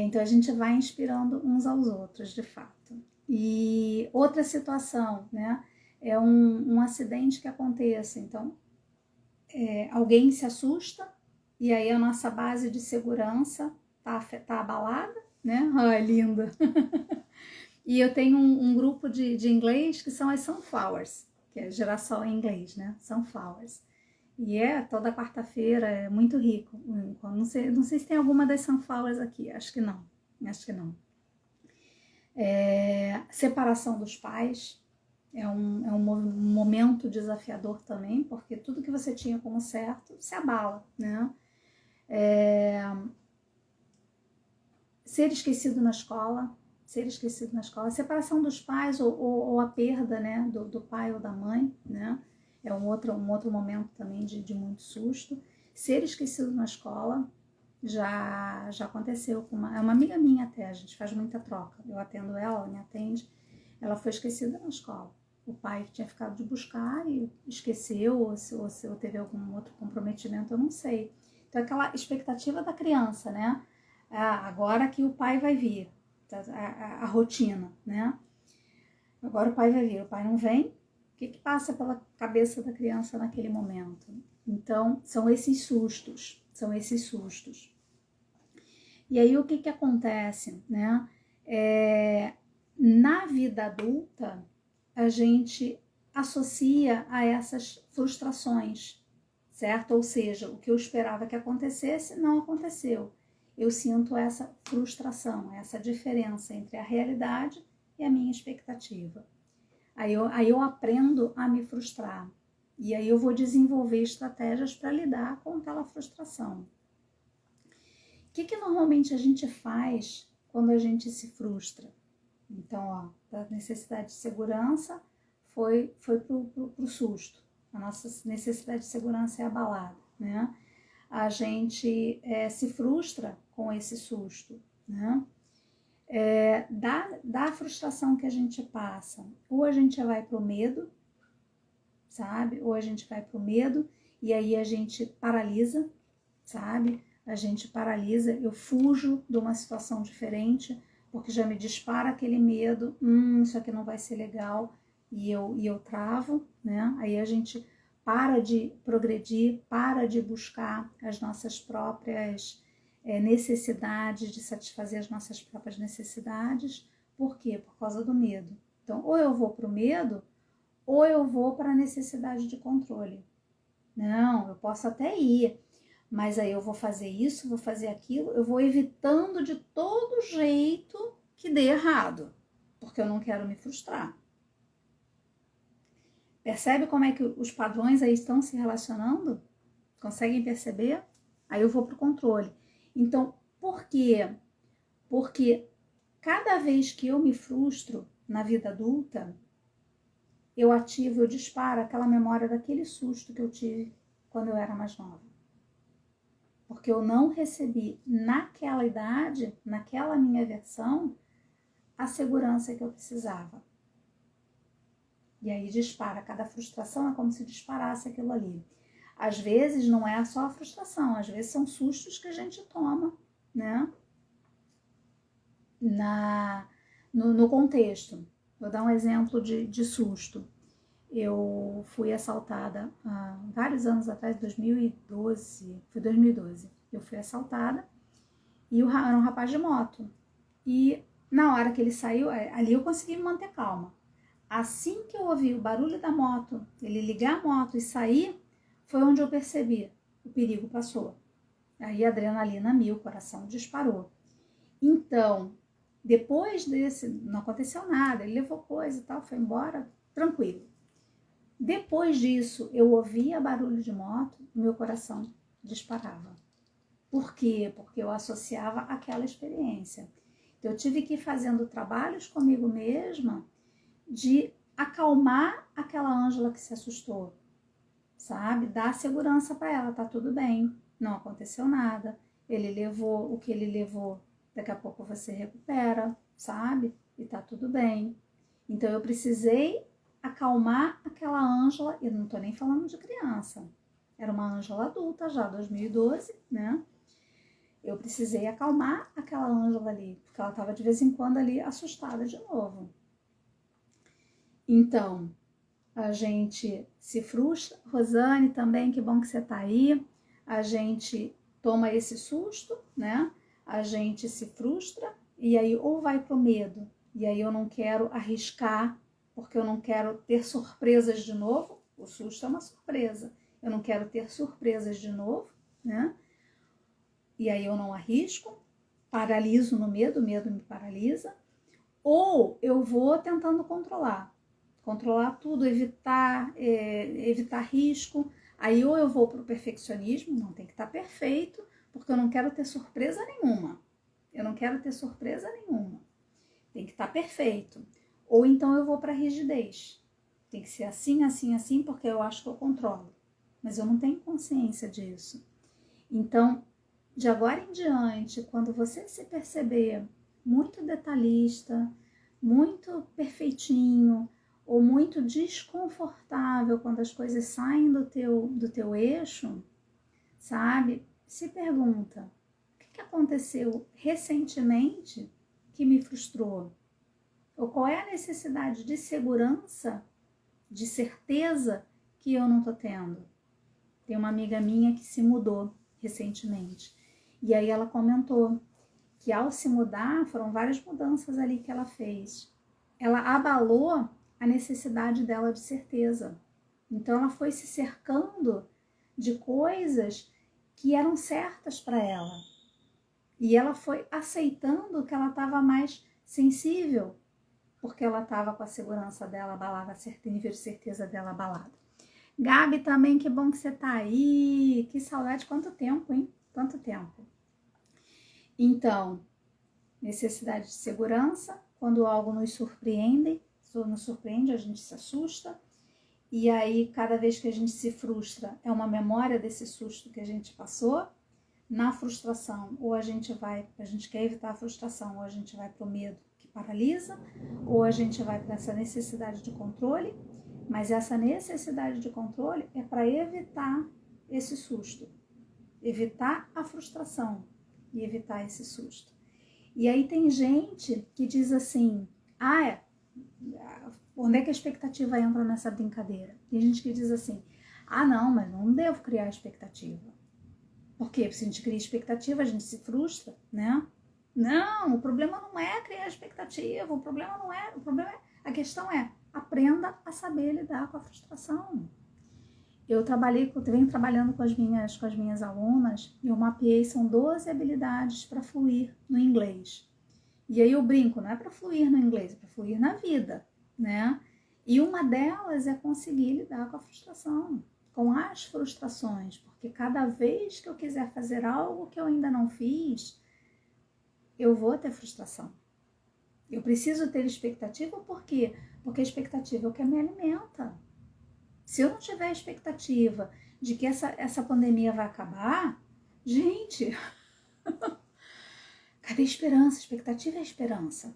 Então a gente vai inspirando uns aos outros, de fato. E outra situação, né? É um acidente que acontece, então alguém se assusta e aí a nossa base de segurança tá abalada, né? Ai, linda! E eu tenho um grupo de inglês que são as Sunflowers, que é geração em inglês, né? Sunflowers. E toda quarta-feira, é muito rico. Não sei se tem alguma das Sunflowers aqui, acho que não. Separação dos pais é um momento desafiador também, porque tudo que você tinha como certo se abala, né? Ser esquecido na escola, separação dos pais ou a perda, né, do pai ou da mãe, né, é um outro momento também de muito susto. Ser esquecido na escola já aconteceu com é uma amiga minha até, a gente faz muita troca, eu atendo ela me atende, ela foi esquecida na escola. O pai tinha ficado de buscar e esqueceu, ou teve algum outro comprometimento, eu não sei. Então, aquela expectativa da criança, né? Agora que o pai vai vir, a rotina, né? Agora o pai vai vir, o pai não vem, o que passa pela cabeça da criança naquele momento? Então, são esses sustos. E aí, o que acontece, né? Na vida adulta, a gente associa a essas frustrações, certo? Ou seja, o que eu esperava que acontecesse não aconteceu. Eu sinto essa frustração, essa diferença entre a realidade e a minha expectativa. Aí eu aprendo a me frustrar. E aí eu vou desenvolver estratégias para lidar com aquela frustração. O que normalmente a gente faz quando a gente se frustra? Então, ó, da necessidade de segurança foi pro susto. A nossa necessidade de segurança é abalada, né? A gente se frustra com esse susto, né? Da frustração que a gente passa, ou a gente vai pro medo, sabe? Ou a gente vai pro medo e aí a gente paralisa, sabe? A gente paralisa, eu fujo de uma situação diferente, porque já me dispara aquele medo, isso aqui não vai ser legal, e eu travo, né? Aí a gente para de progredir, para de buscar as nossas próprias necessidades, de satisfazer as nossas próprias necessidades. Por quê? Por causa do medo. Então, ou eu vou para o medo, ou eu vou para a necessidade de controle. Não, eu posso até ir, mas aí eu vou fazer isso, vou fazer aquilo, eu vou evitando de todo jeito que dê errado, porque eu não quero me frustrar. Percebe como é que os padrões aí estão se relacionando? Conseguem perceber? Aí eu vou para o controle. Então, por quê? Porque cada vez que eu me frustro na vida adulta, eu ativo, eu disparo aquela memória daquele susto que eu tive quando eu era mais nova. Porque eu não recebi naquela idade, naquela minha versão, a segurança que eu precisava. E aí dispara, cada frustração é como se disparasse aquilo ali. Às vezes não é só a frustração, às vezes são sustos que a gente toma, né? No contexto. Vou dar um exemplo de susto. Eu fui assaltada há vários anos atrás, 2012, foi 2012. Eu fui assaltada e era um rapaz de moto. E na hora que ele saiu, ali eu consegui me manter calma. Assim que eu ouvi o barulho da moto, ele ligar a moto e sair, foi onde eu percebi, o perigo passou. Aí a adrenalina mil, o coração disparou. Então, depois desse, não aconteceu nada, ele levou coisa e tal, foi embora, tranquilo. Depois disso, eu ouvia barulho de moto, meu coração disparava. Por quê? Porque eu associava aquela experiência. Então, eu tive que ir fazendo trabalhos comigo mesma de acalmar aquela Ângela que se assustou, sabe? Dar segurança para ela, tá tudo bem, não aconteceu nada, ele levou o que ele levou, daqui a pouco você recupera, sabe? E tá tudo bem. Então eu precisei acalmar aquela Ângela, eu não tô nem falando de criança, era uma Ângela adulta já, 2012, né? Eu precisei acalmar aquela Ângela ali, porque ela tava de vez em quando ali assustada de novo. Então, a gente se frustra. Rosane, também, que bom que você tá aí. A gente toma esse susto, né? A gente se frustra e aí ou vai pro medo, e aí eu não quero arriscar, porque eu não quero ter surpresas de novo. O susto é uma surpresa. Eu não quero ter surpresas de novo, né? E aí eu não arrisco, paraliso no medo, o medo me paralisa. Ou eu vou tentando controlar tudo, evitar risco. Aí ou eu vou para o perfeccionismo, não tem que estar perfeito, porque eu não quero ter surpresa nenhuma. Eu não quero ter surpresa nenhuma. Tem que estar perfeito. Ou então eu vou para a rigidez. Tem que ser assim, assim, assim, porque eu acho que eu controlo. Mas eu não tenho consciência disso. Então, de agora em diante, quando você se perceber muito detalhista, muito perfeitinho, ou muito desconfortável quando as coisas saem do teu eixo, sabe? Se pergunta, o que aconteceu recentemente que me frustrou? Ou qual é a necessidade de segurança, de certeza que eu não estou tendo? Tem uma amiga minha que se mudou recentemente. E aí ela comentou que ao se mudar, foram várias mudanças ali que ela fez. Ela abalou a necessidade dela de certeza. Então ela foi se cercando de coisas que eram certas para ela. E ela foi aceitando que ela estava mais sensível, porque ela estava com a segurança dela abalada, o nível de certeza dela abalado. Gabi também, que bom que você tá aí. Que saudade, quanto tempo, hein? Quanto tempo. Então, necessidade de segurança, quando algo nos surpreende, a gente se assusta. E aí, cada vez que a gente se frustra, é uma memória desse susto que a gente passou. Na frustração, ou a gente quer evitar a frustração, ou a gente vai para o medo que paralisa, ou a gente vai para essa necessidade de controle, mas essa necessidade de controle é para evitar esse susto, evitar a frustração e evitar esse susto. E aí tem gente que diz assim, onde é que a expectativa entra nessa brincadeira? Tem gente que diz assim, não, mas não devo criar expectativa. Por quê? Porque se a gente cria expectativa, a gente se frustra, né? Não, o problema não é criar expectativa, a questão é, aprenda a saber lidar com a frustração. Eu venho trabalhando com as minhas alunas e eu mapeei, são 12 habilidades para fluir no inglês. E aí eu brinco, não é para fluir no inglês, é para fluir na vida, né? E uma delas é conseguir lidar com a frustração, com as frustrações, porque cada vez que eu quiser fazer algo que eu ainda não fiz, eu vou ter frustração. Eu preciso ter expectativa, por quê? Porque a expectativa é o que me alimenta. Se eu não tiver expectativa de que essa pandemia vai acabar, gente, cadê a esperança? Expectativa é esperança.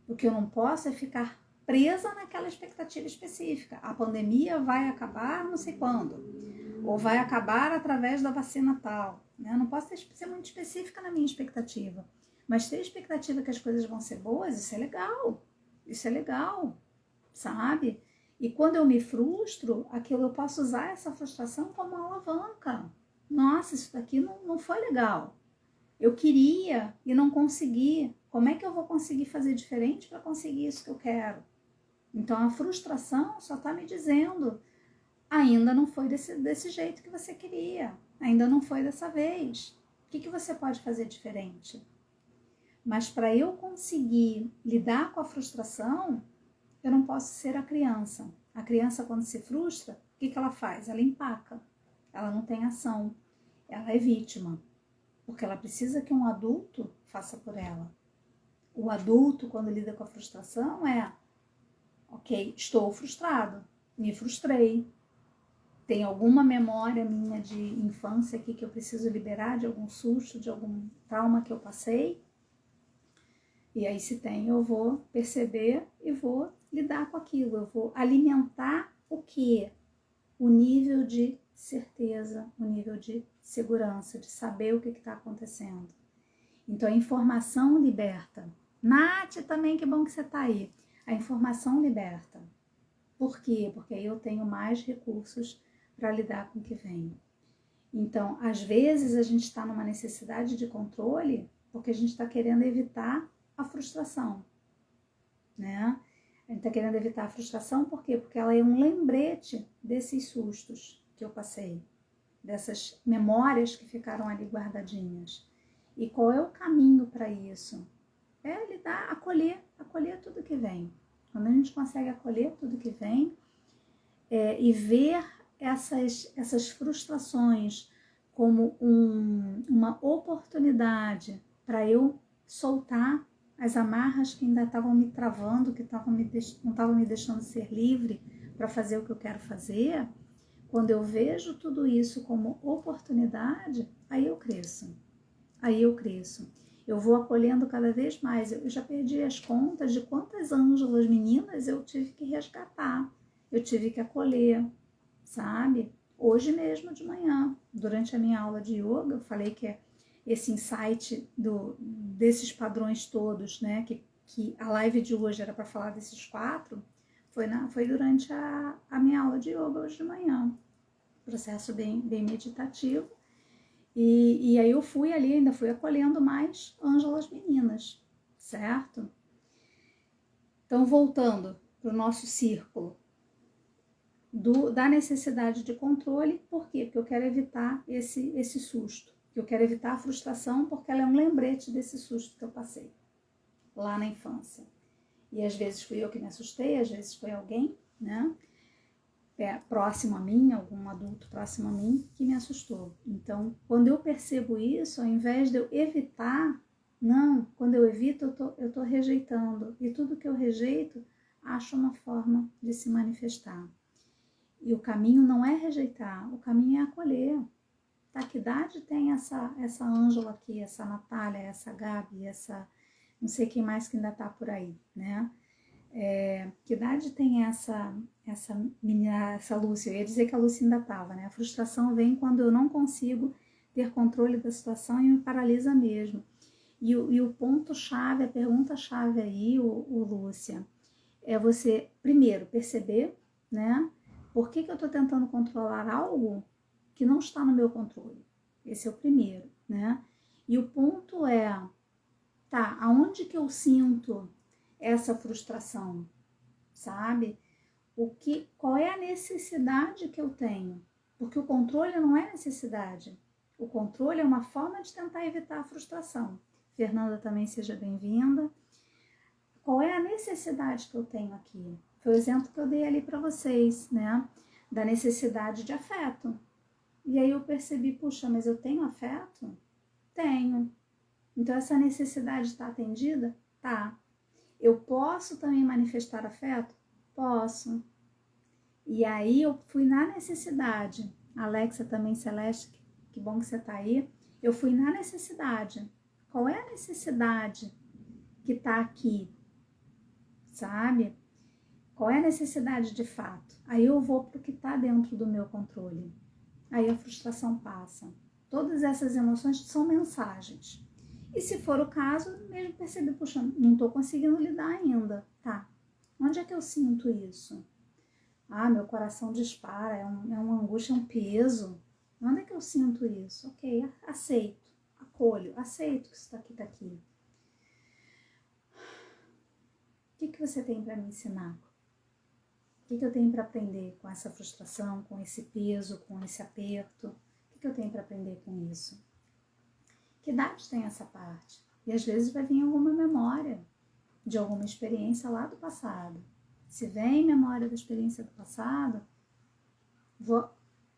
O que eu não posso é ficar presa naquela expectativa específica. A pandemia vai acabar não sei quando, ou vai acabar através da vacina tal. Né? Eu não posso ser muito específica na minha expectativa, mas ter expectativa que as coisas vão ser boas, isso é legal, sabe? E quando eu me frustro, eu posso usar essa frustração como uma alavanca. Nossa, isso daqui não foi legal. Eu queria e não consegui. Como é que eu vou conseguir fazer diferente para conseguir isso que eu quero? Então, a frustração só está me dizendo, ainda não foi desse jeito que você queria, ainda não foi dessa vez. O que você pode fazer diferente? Mas para eu conseguir lidar com a frustração, eu não posso ser a criança. A criança, quando se frustra, o que ela faz? Ela empaca, ela não tem ação, ela é vítima, porque ela precisa que um adulto faça por ela. O adulto, quando lida com a frustração, ok, estou frustrado, me frustrei, tem alguma memória minha de infância aqui que eu preciso liberar, de algum susto, de algum trauma que eu passei. E aí, se tem, eu vou perceber e vou lidar com aquilo. Eu vou alimentar o quê? O nível de certeza, o nível de segurança, de saber o que está acontecendo. Então, a informação liberta. Nath, também, que bom que você está aí. A informação liberta. Por quê? Porque aí eu tenho mais recursos para lidar com o que vem. Então, às vezes, a gente está numa necessidade de controle porque a gente está querendo evitar a frustração, né? A gente está querendo evitar a frustração por quê? Porque ela é um lembrete desses sustos que eu passei, dessas memórias que ficaram ali guardadinhas. E qual é o caminho para isso? É lidar, acolher tudo que vem. Quando a gente consegue acolher tudo que vem e ver essas frustrações como uma oportunidade para eu soltar as amarras que ainda estavam me travando, que não estavam me deixando ser livre para fazer o que eu quero fazer, quando eu vejo tudo isso como oportunidade, aí eu cresço. Aí eu cresço. Eu vou acolhendo cada vez mais. Eu já perdi as contas de quantas ângelas meninas eu tive que resgatar. Eu tive que acolher, sabe? Hoje mesmo de manhã, durante a minha aula de yoga, eu falei que esse insight desses padrões todos, né? Que a live de hoje era para falar desses 4, foi durante a minha aula de yoga hoje de manhã. Processo bem meditativo. E aí eu fui ali, ainda fui acolhendo mais ângelas meninas, certo? Então, voltando para o nosso círculo da necessidade de controle, por quê? Porque eu quero evitar esse susto, eu quero evitar a frustração, porque ela é um lembrete desse susto que eu passei lá na infância. E às vezes fui eu que me assustei, às vezes foi alguém, né? Próximo a mim, algum adulto próximo a mim, que me assustou. Então, quando eu percebo isso, ao invés de eu evitar, não, quando eu evito, eu tô rejeitando. E tudo que eu rejeito, acho uma forma de se manifestar. E o caminho não é rejeitar, o caminho é acolher. Tá, que idade tem essa Ângela aqui, essa Natália, essa Gabi, essa não sei quem mais que ainda tá por aí, né? Que idade tem essa menina, essa Lúcia? Eu ia dizer que a Lúcia ainda estava, né? A frustração vem quando eu não consigo ter controle da situação e me paralisa mesmo. E o ponto-chave, a pergunta-chave aí, o Lúcia, é você, primeiro, perceber, né? Por que eu estou tentando controlar algo que não está no meu controle? Esse é o primeiro, né? E o ponto é, tá, aonde que eu sinto essa frustração, sabe? Qual é a necessidade que eu tenho? Porque o controle não é necessidade. O controle é uma forma de tentar evitar a frustração. Fernanda, também seja bem-vinda. Qual é a necessidade que eu tenho aqui? Foi o exemplo que eu dei ali para vocês, né? Da necessidade de afeto. E aí eu percebi, puxa, mas eu tenho afeto? Tenho. Então essa necessidade está atendida? Tá. Eu posso também manifestar afeto? Posso. E aí eu fui na necessidade. Alexa também, Celeste, que bom que você está aí. Eu fui na necessidade. Qual é a necessidade que está aqui? Sabe? Qual é a necessidade de fato? Aí eu vou para o que está dentro do meu controle. Aí a frustração passa. Todas essas emoções são mensagens. E se for o caso, mesmo perceber, puxa, não estou conseguindo lidar ainda. Tá, onde é que eu sinto isso? Ah, meu coração dispara, é uma angústia, é um peso. Onde é que eu sinto isso? Ok, aceito, acolho, aceito que isso está aqui. O que você tem para me ensinar? O que eu tenho para aprender com essa frustração, com esse peso, com esse aperto? O que eu tenho para aprender com isso? Que idade tem essa parte? E às vezes vai vir alguma memória de alguma experiência lá do passado. Se vem memória da experiência do passado, vou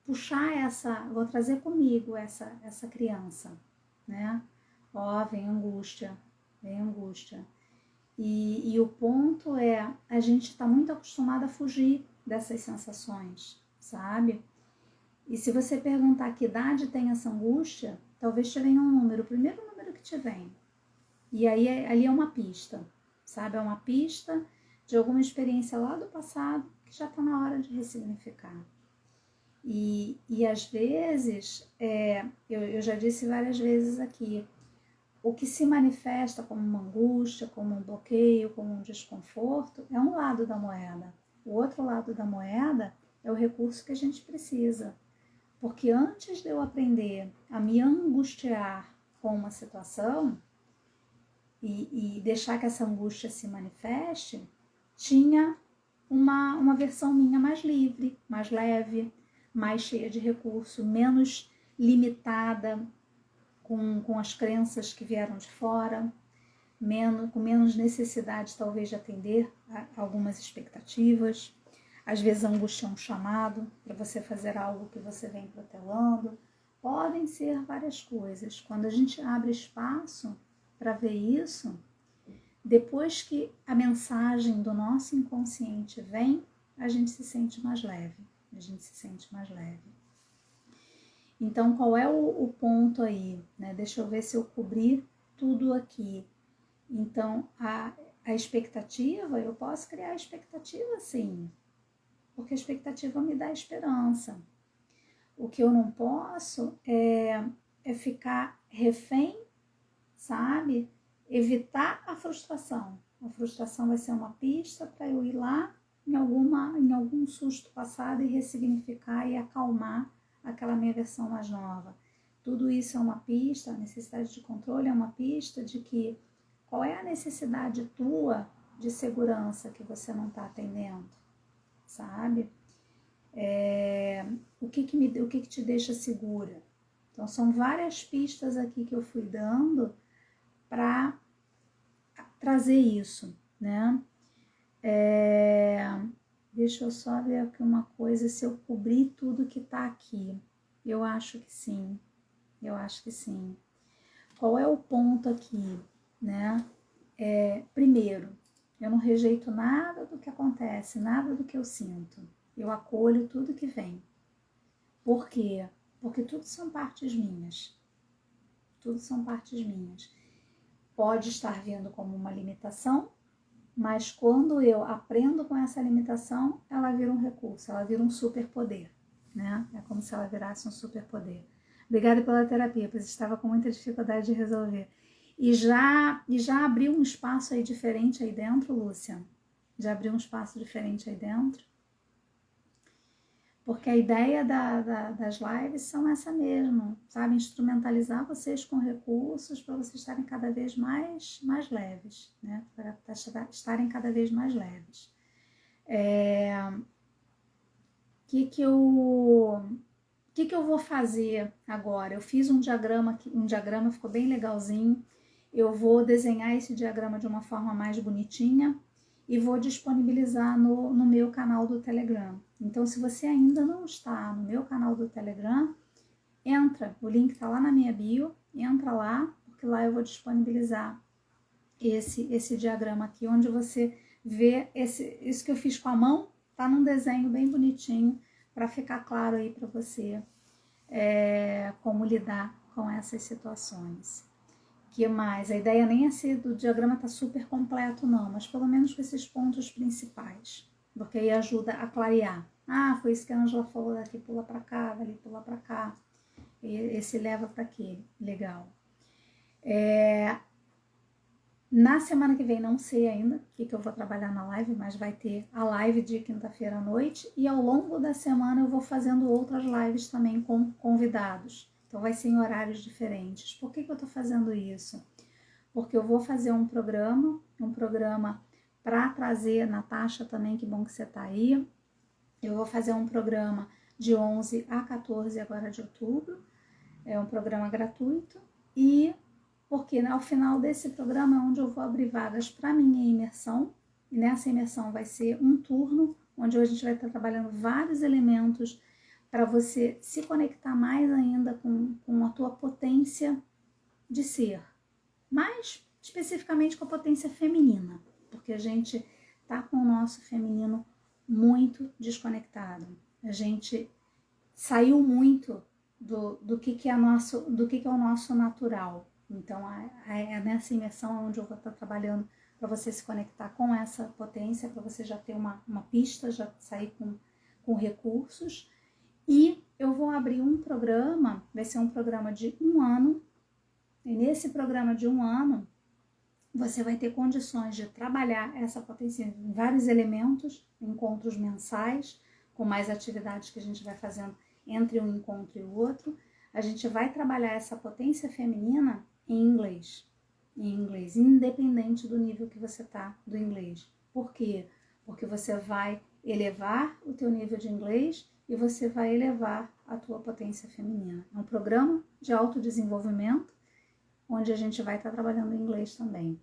puxar vou trazer comigo essa criança, né? Ó, vem angústia. E o ponto é, a gente está muito acostumado a fugir dessas sensações, sabe? E se você perguntar que idade tem essa angústia, talvez te venha um número, o primeiro número que te vem. E aí ali é uma pista, sabe? É uma pista de alguma experiência lá do passado que já está na hora de ressignificar. E às vezes, eu já disse várias vezes aqui, o que se manifesta como uma angústia, como um bloqueio, como um desconforto, é um lado da moeda. O outro lado da moeda é o recurso que a gente precisa. Porque antes de eu aprender a me angustiar com uma situação e deixar que essa angústia se manifeste, tinha uma versão minha mais livre, mais leve, mais cheia de recurso, menos limitada com as crenças que vieram de fora, com menos necessidade talvez de atender a algumas expectativas. Às vezes a angústia é um chamado para você fazer algo que você vem protelando, Podem ser várias coisas. Quando a gente abre espaço para ver isso, depois que a mensagem do nosso inconsciente vem, a gente se sente mais leve. A gente se sente mais leve. Então, qual é o ponto aí? Né? Deixa eu ver se eu cobri tudo aqui. Então, a expectativa, eu posso criar expectativa sim, porque a expectativa me dá esperança. O que eu não posso é ficar refém, sabe? Evitar a frustração. A frustração vai ser uma pista para eu ir lá em algum susto passado e ressignificar e acalmar aquela minha versão mais nova. Tudo isso é uma pista, a necessidade de controle é uma pista de que qual é a necessidade tua de segurança que você não está atendendo, sabe? O que te deixa segura? Então, são várias pistas aqui que eu fui dando para trazer isso, né? Deixa eu só ver aqui uma coisa, se eu cobri tudo que tá aqui. Eu acho que sim, eu acho que sim. Qual é o ponto aqui, né? Primeiro, eu não rejeito nada do que acontece, nada do que eu sinto. Eu acolho tudo que vem. Por quê? Porque tudo são partes minhas. Tudo são partes minhas. Pode estar vindo como uma limitação, mas quando eu aprendo com essa limitação, ela vira um recurso, ela vira um superpoder, né? É como se ela virasse um superpoder. Obrigada pela terapia, pois estava com muita dificuldade de resolver. E já abriu um espaço aí diferente aí dentro, Lúcia? Já abriu um espaço diferente aí dentro? Porque a ideia das lives são essa mesmo, sabe? Instrumentalizar vocês com recursos para vocês estarem cada vez mais leves, né? Para estarem cada vez mais leves. Que eu vou fazer agora? Eu fiz um diagrama ficou bem legalzinho. Eu vou desenhar esse diagrama de uma forma mais bonitinha e vou disponibilizar no meu canal do Telegram. Então, se você ainda não está no meu canal do Telegram, entra, o link está lá na minha bio, entra lá, porque lá eu vou disponibilizar esse diagrama aqui, onde você vê isso que eu fiz com a mão, tá num desenho bem bonitinho, para ficar claro aí para você como lidar com essas situações. Que mais? A ideia nem é ser do diagrama tá super completo não, mas pelo menos com esses pontos principais, porque aí ajuda a clarear. Ah, foi isso que a Angela falou, daqui pula para cá, dali pula para cá, e esse leva para aquele, legal. Na semana que vem não sei ainda o que eu vou trabalhar na live, mas vai ter a live de quinta-feira à noite e ao longo da semana eu vou fazendo outras lives também com convidados. Então vai ser em horários diferentes. Por que eu tô fazendo isso? Porque eu vou fazer um programa para trazer, Natasha também, que bom que você tá aí. Eu vou fazer um programa de 11 a 14 agora de outubro. É um programa gratuito e porque ao final desse programa é onde eu vou abrir vagas para minha imersão, e nessa imersão vai ser um turno, onde a gente vai estar trabalhando vários elementos para você se conectar mais ainda com a tua potência de ser, mais especificamente com a potência feminina, porque a gente tá com o nosso feminino muito desconectado, a gente saiu muito do que é o nosso natural. Então, é nessa imersão onde eu vou estar trabalhando para você se conectar com essa potência, para você já ter uma pista, já sair com recursos. E eu vou abrir um programa, vai ser um programa de 1 ano, e nesse programa de 1 ano, você vai ter condições de trabalhar essa potência em vários elementos, encontros mensais, com mais atividades que a gente vai fazendo entre um encontro e o outro. A gente vai trabalhar essa potência feminina em inglês, independente do nível que você tá do inglês. Por quê? Porque você vai elevar o teu nível de inglês e você vai elevar a tua potência feminina. É um programa de autodesenvolvimento, onde a gente vai estar trabalhando em inglês também.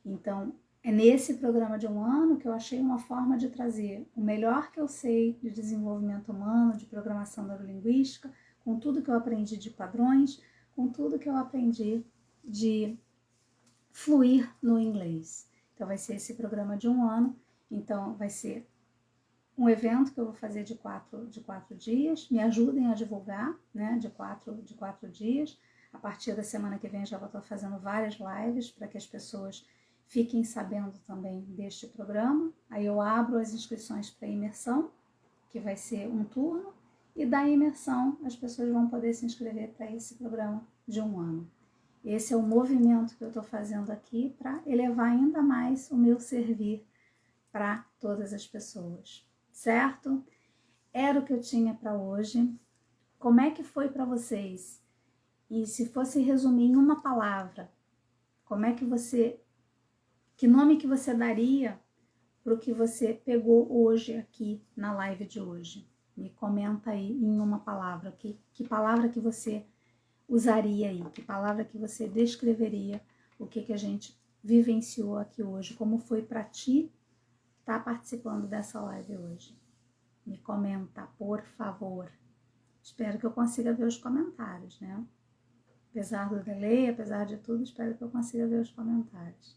Então, é nesse programa de 1 ano que eu achei uma forma de trazer o melhor que eu sei de desenvolvimento humano, de programação neurolinguística, com tudo que eu aprendi de padrões, com tudo que eu aprendi de fluir no inglês. Então vai ser esse programa de 1 ano, então vai ser um evento que eu vou fazer de quatro dias, me ajudem a divulgar, né, de quatro dias. A partir da semana que vem já vou estar fazendo várias lives para que as pessoas fiquem sabendo também deste programa. Aí eu abro as inscrições para a imersão, que vai ser um turno, e da imersão as pessoas vão poder se inscrever para esse programa de 1 ano. Esse é o movimento que eu estou fazendo aqui para elevar ainda mais o meu servir para todas as pessoas, certo? Era o que eu tinha para hoje. Como é que foi para vocês? E se fosse resumir em uma palavra, que nome que você daria para o que você pegou hoje aqui na live de hoje? Me comenta aí em uma palavra, que palavra que você usaria aí, que palavra que você descreveria o que a gente vivenciou aqui hoje, como foi para ti estar participando dessa live hoje. Me comenta, por favor. Espero que eu consiga ver os comentários, né? Apesar do delay, apesar de tudo, espero que eu consiga ver os comentários.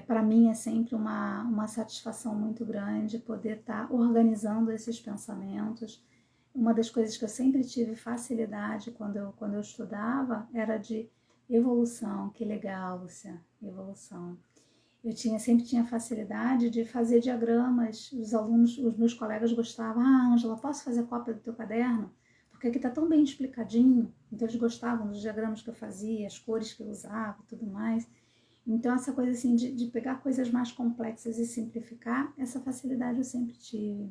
Para mim é sempre uma satisfação muito grande poder estar organizando esses pensamentos. Uma das coisas que eu sempre tive facilidade quando eu estudava era de evolução. Que legal, Lúcia, evolução. Eu sempre tinha facilidade de fazer diagramas. Os meus colegas gostavam. Ângela, posso fazer cópia do teu caderno? Porque aqui está tão bem explicadinho. Então eles gostavam dos diagramas que eu fazia, as cores que eu usava e tudo mais. Então essa coisa assim de pegar coisas mais complexas e simplificar, essa facilidade eu sempre tive.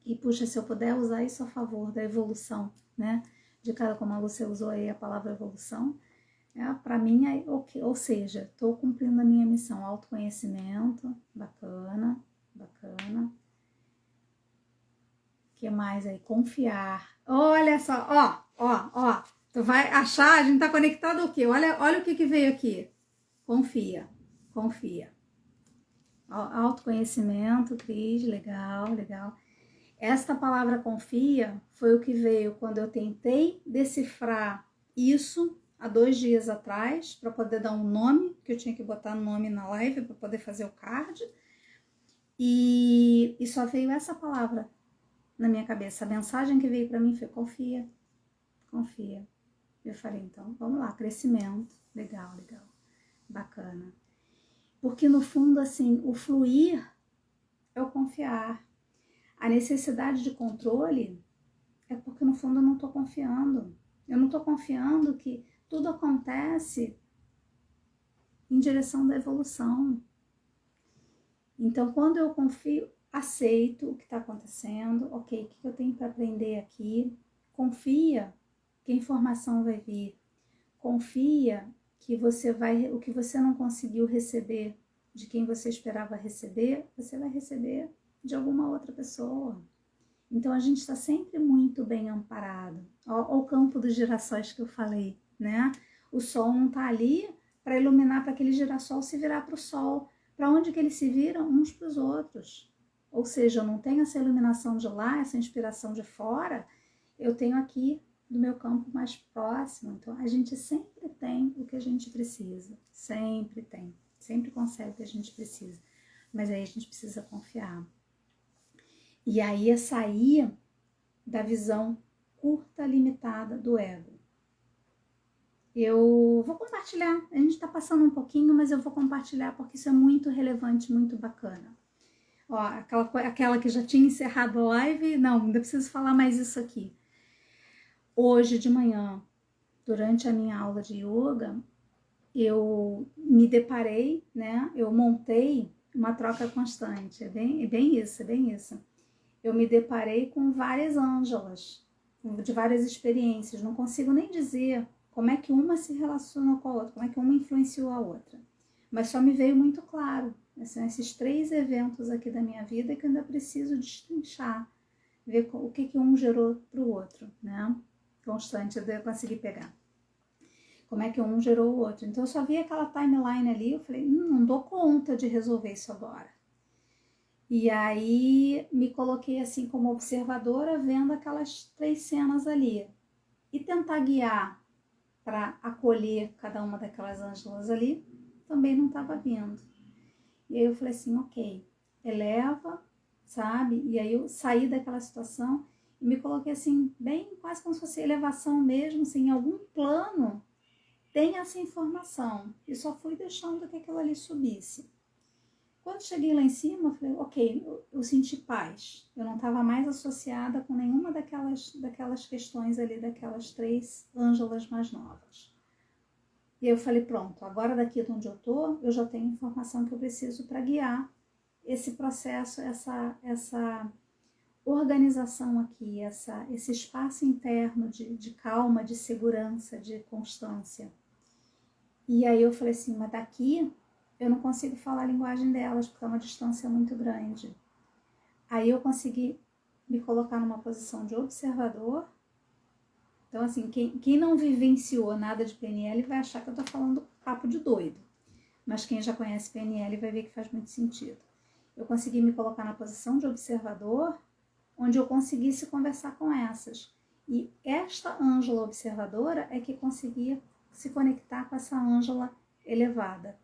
E puxa, se eu puder usar isso a favor da evolução, né? De cada, como a Lúcia usou aí a palavra evolução, para mim, ou seja, estou cumprindo a minha missão, autoconhecimento, bacana, bacana. O que mais aí? Confiar. Olha só, ó, tu vai achar, a gente tá conectado ao quê? Olha o que veio aqui. Confia. Autoconhecimento, Cris, legal. Esta palavra confia foi o que veio quando eu tentei decifrar isso há 2 dias atrás, para poder dar um nome, que eu tinha que botar nome na live para poder fazer o card. E só veio essa palavra na minha cabeça. A mensagem que veio para mim foi confia. Eu falei, então, vamos lá, crescimento. Legal. Bacana. Porque no fundo, assim, o fluir é o confiar. A necessidade de controle é porque no fundo eu não estou confiando. Eu não estou confiando que tudo acontece em direção da evolução. Então, quando eu confio, aceito o que está acontecendo, ok, o que eu tenho para aprender aqui, confia que a informação vai vir, confia que o que você não conseguiu receber de quem você esperava receber, você vai receber de alguma outra pessoa. Então a gente está sempre muito bem amparado. Ó, o campo dos girassóis que eu falei, né? O sol não está ali para iluminar, para aquele girassol se virar para o sol. Para onde que eles se viram? Uns para os outros. Ou seja, eu não tenho essa iluminação de lá, essa inspiração de fora, eu tenho aqui do meu campo mais próximo. Então a gente sempre tem o que a gente precisa. Sempre tem. Sempre consegue o que a gente precisa. Mas aí a gente precisa confiar. E aí é sair da visão curta, limitada do ego. Eu vou compartilhar, a gente está passando um pouquinho, mas eu vou compartilhar porque isso é muito relevante, muito bacana. Ó, aquela que já tinha encerrado a live, não, ainda preciso falar mais isso aqui. Hoje de manhã, durante a minha aula de yoga, eu me deparei, né, eu montei uma troca constante, é bem isso. Eu me deparei com várias Ângelas, de várias experiências. Não consigo nem dizer como é que uma se relacionou com a outra, como é que uma influenciou a outra. Mas só me veio muito claro, esses 3 eventos aqui da minha vida que eu ainda preciso destrinchar, ver o que um gerou para o outro, né? Constante, eu consegui pegar. Como é que um gerou o outro. Então eu só vi aquela timeline ali, eu falei, não dou conta de resolver isso agora. E aí me coloquei assim como observadora, vendo aquelas 3 cenas ali. E tentar guiar para acolher cada uma daquelas ângelas ali, também não estava vindo. E aí eu falei assim, ok, eleva, sabe? E aí eu saí daquela situação e me coloquei assim, bem quase como se fosse elevação mesmo, assim, em algum plano tem essa informação. E só fui deixando que aquilo ali subisse. Quando cheguei lá em cima, eu falei, ok, eu senti paz. Eu não estava mais associada com nenhuma daquelas questões ali, daquelas 3 ângelas mais novas. E eu falei, pronto, agora daqui de onde eu tô, eu já tenho informação que eu preciso para guiar esse processo, essa organização aqui, esse espaço interno de calma, de segurança, de constância. E aí eu falei assim, mas daqui eu não consigo falar a linguagem delas, porque é uma distância muito grande. Aí eu consegui me colocar numa posição de observador. Então, assim, quem não vivenciou nada de PNL vai achar que eu tô falando papo de doido. Mas quem já conhece PNL vai ver que faz muito sentido. Eu consegui me colocar na posição de observador, onde eu conseguisse conversar com essas. E esta ângela observadora é que conseguia se conectar com essa ângela elevada.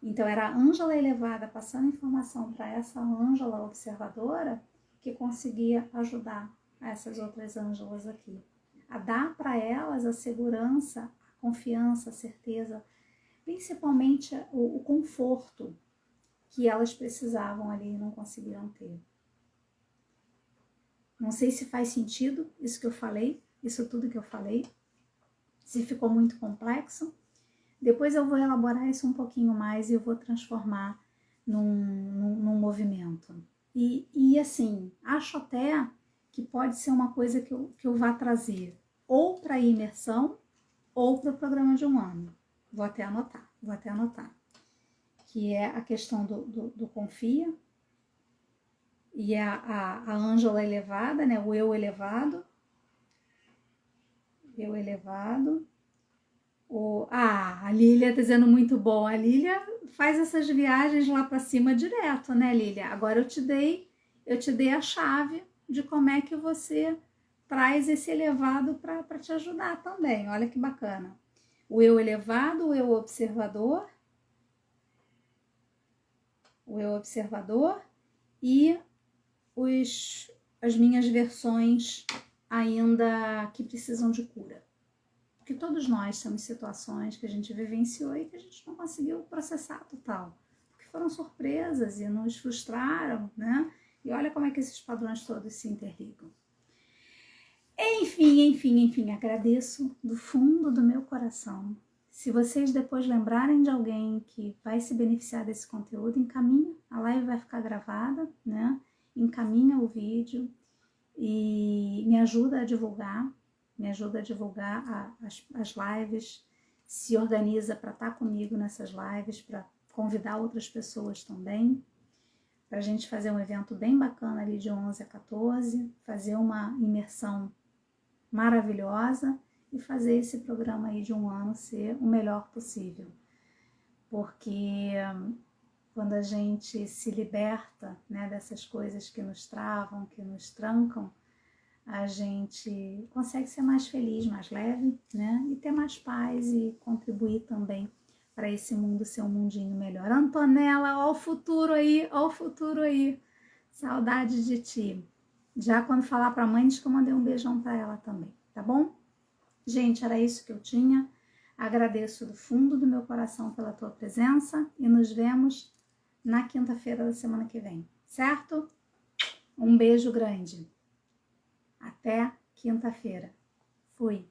Então, era a ângela elevada passando informação para essa ângela observadora que conseguia ajudar essas outras ângelas aqui. A dar para elas a segurança, a confiança, a certeza, principalmente o conforto que elas precisavam ali e não conseguiram ter. Não sei se faz sentido isso que eu falei, isso tudo que eu falei, se ficou muito complexo. Depois eu vou elaborar isso um pouquinho mais e eu vou transformar num movimento. E assim, acho até que pode ser uma coisa que eu vá trazer ou para a imersão ou para o programa de 1 ano. Vou até anotar. Que é a questão do confia e a ângela elevada, né? O eu elevado. Eu elevado. A Lília está dizendo muito bom. A Lília faz essas viagens lá para cima direto, né, Lília? Agora eu te dei a chave de como é que você traz esse elevado para te ajudar também. Olha que bacana. O eu elevado, o eu observador e as minhas versões ainda que precisam de cura. Porque todos nós temos situações que a gente vivenciou e que a gente não conseguiu processar total. Porque foram surpresas e nos frustraram, né? E olha como é que esses padrões todos se interligam. Enfim, agradeço do fundo do meu coração. Se vocês depois lembrarem de alguém que vai se beneficiar desse conteúdo, encaminha, a live vai ficar gravada, né? Encaminha o vídeo e me ajuda a divulgar as lives, se organiza para estar comigo nessas lives, para convidar outras pessoas também, para a gente fazer um evento bem bacana ali de 11 a 14, fazer uma imersão maravilhosa e fazer esse programa aí de 1 ano ser o melhor possível. Porque quando a gente se liberta, né, dessas coisas que nos travam, que nos trancam, a gente consegue ser mais feliz, mais leve, né? E ter mais paz e contribuir também para esse mundo ser um mundinho melhor. Antonella, ó o futuro aí. Saudade de ti. Já quando falar para a mãe, diz que eu mandei um beijão para ela também, tá bom? Gente, era isso que eu tinha. Agradeço do fundo do meu coração pela tua presença e nos vemos na quinta-feira da semana que vem, certo? Um beijo grande. Até quinta-feira. Fui.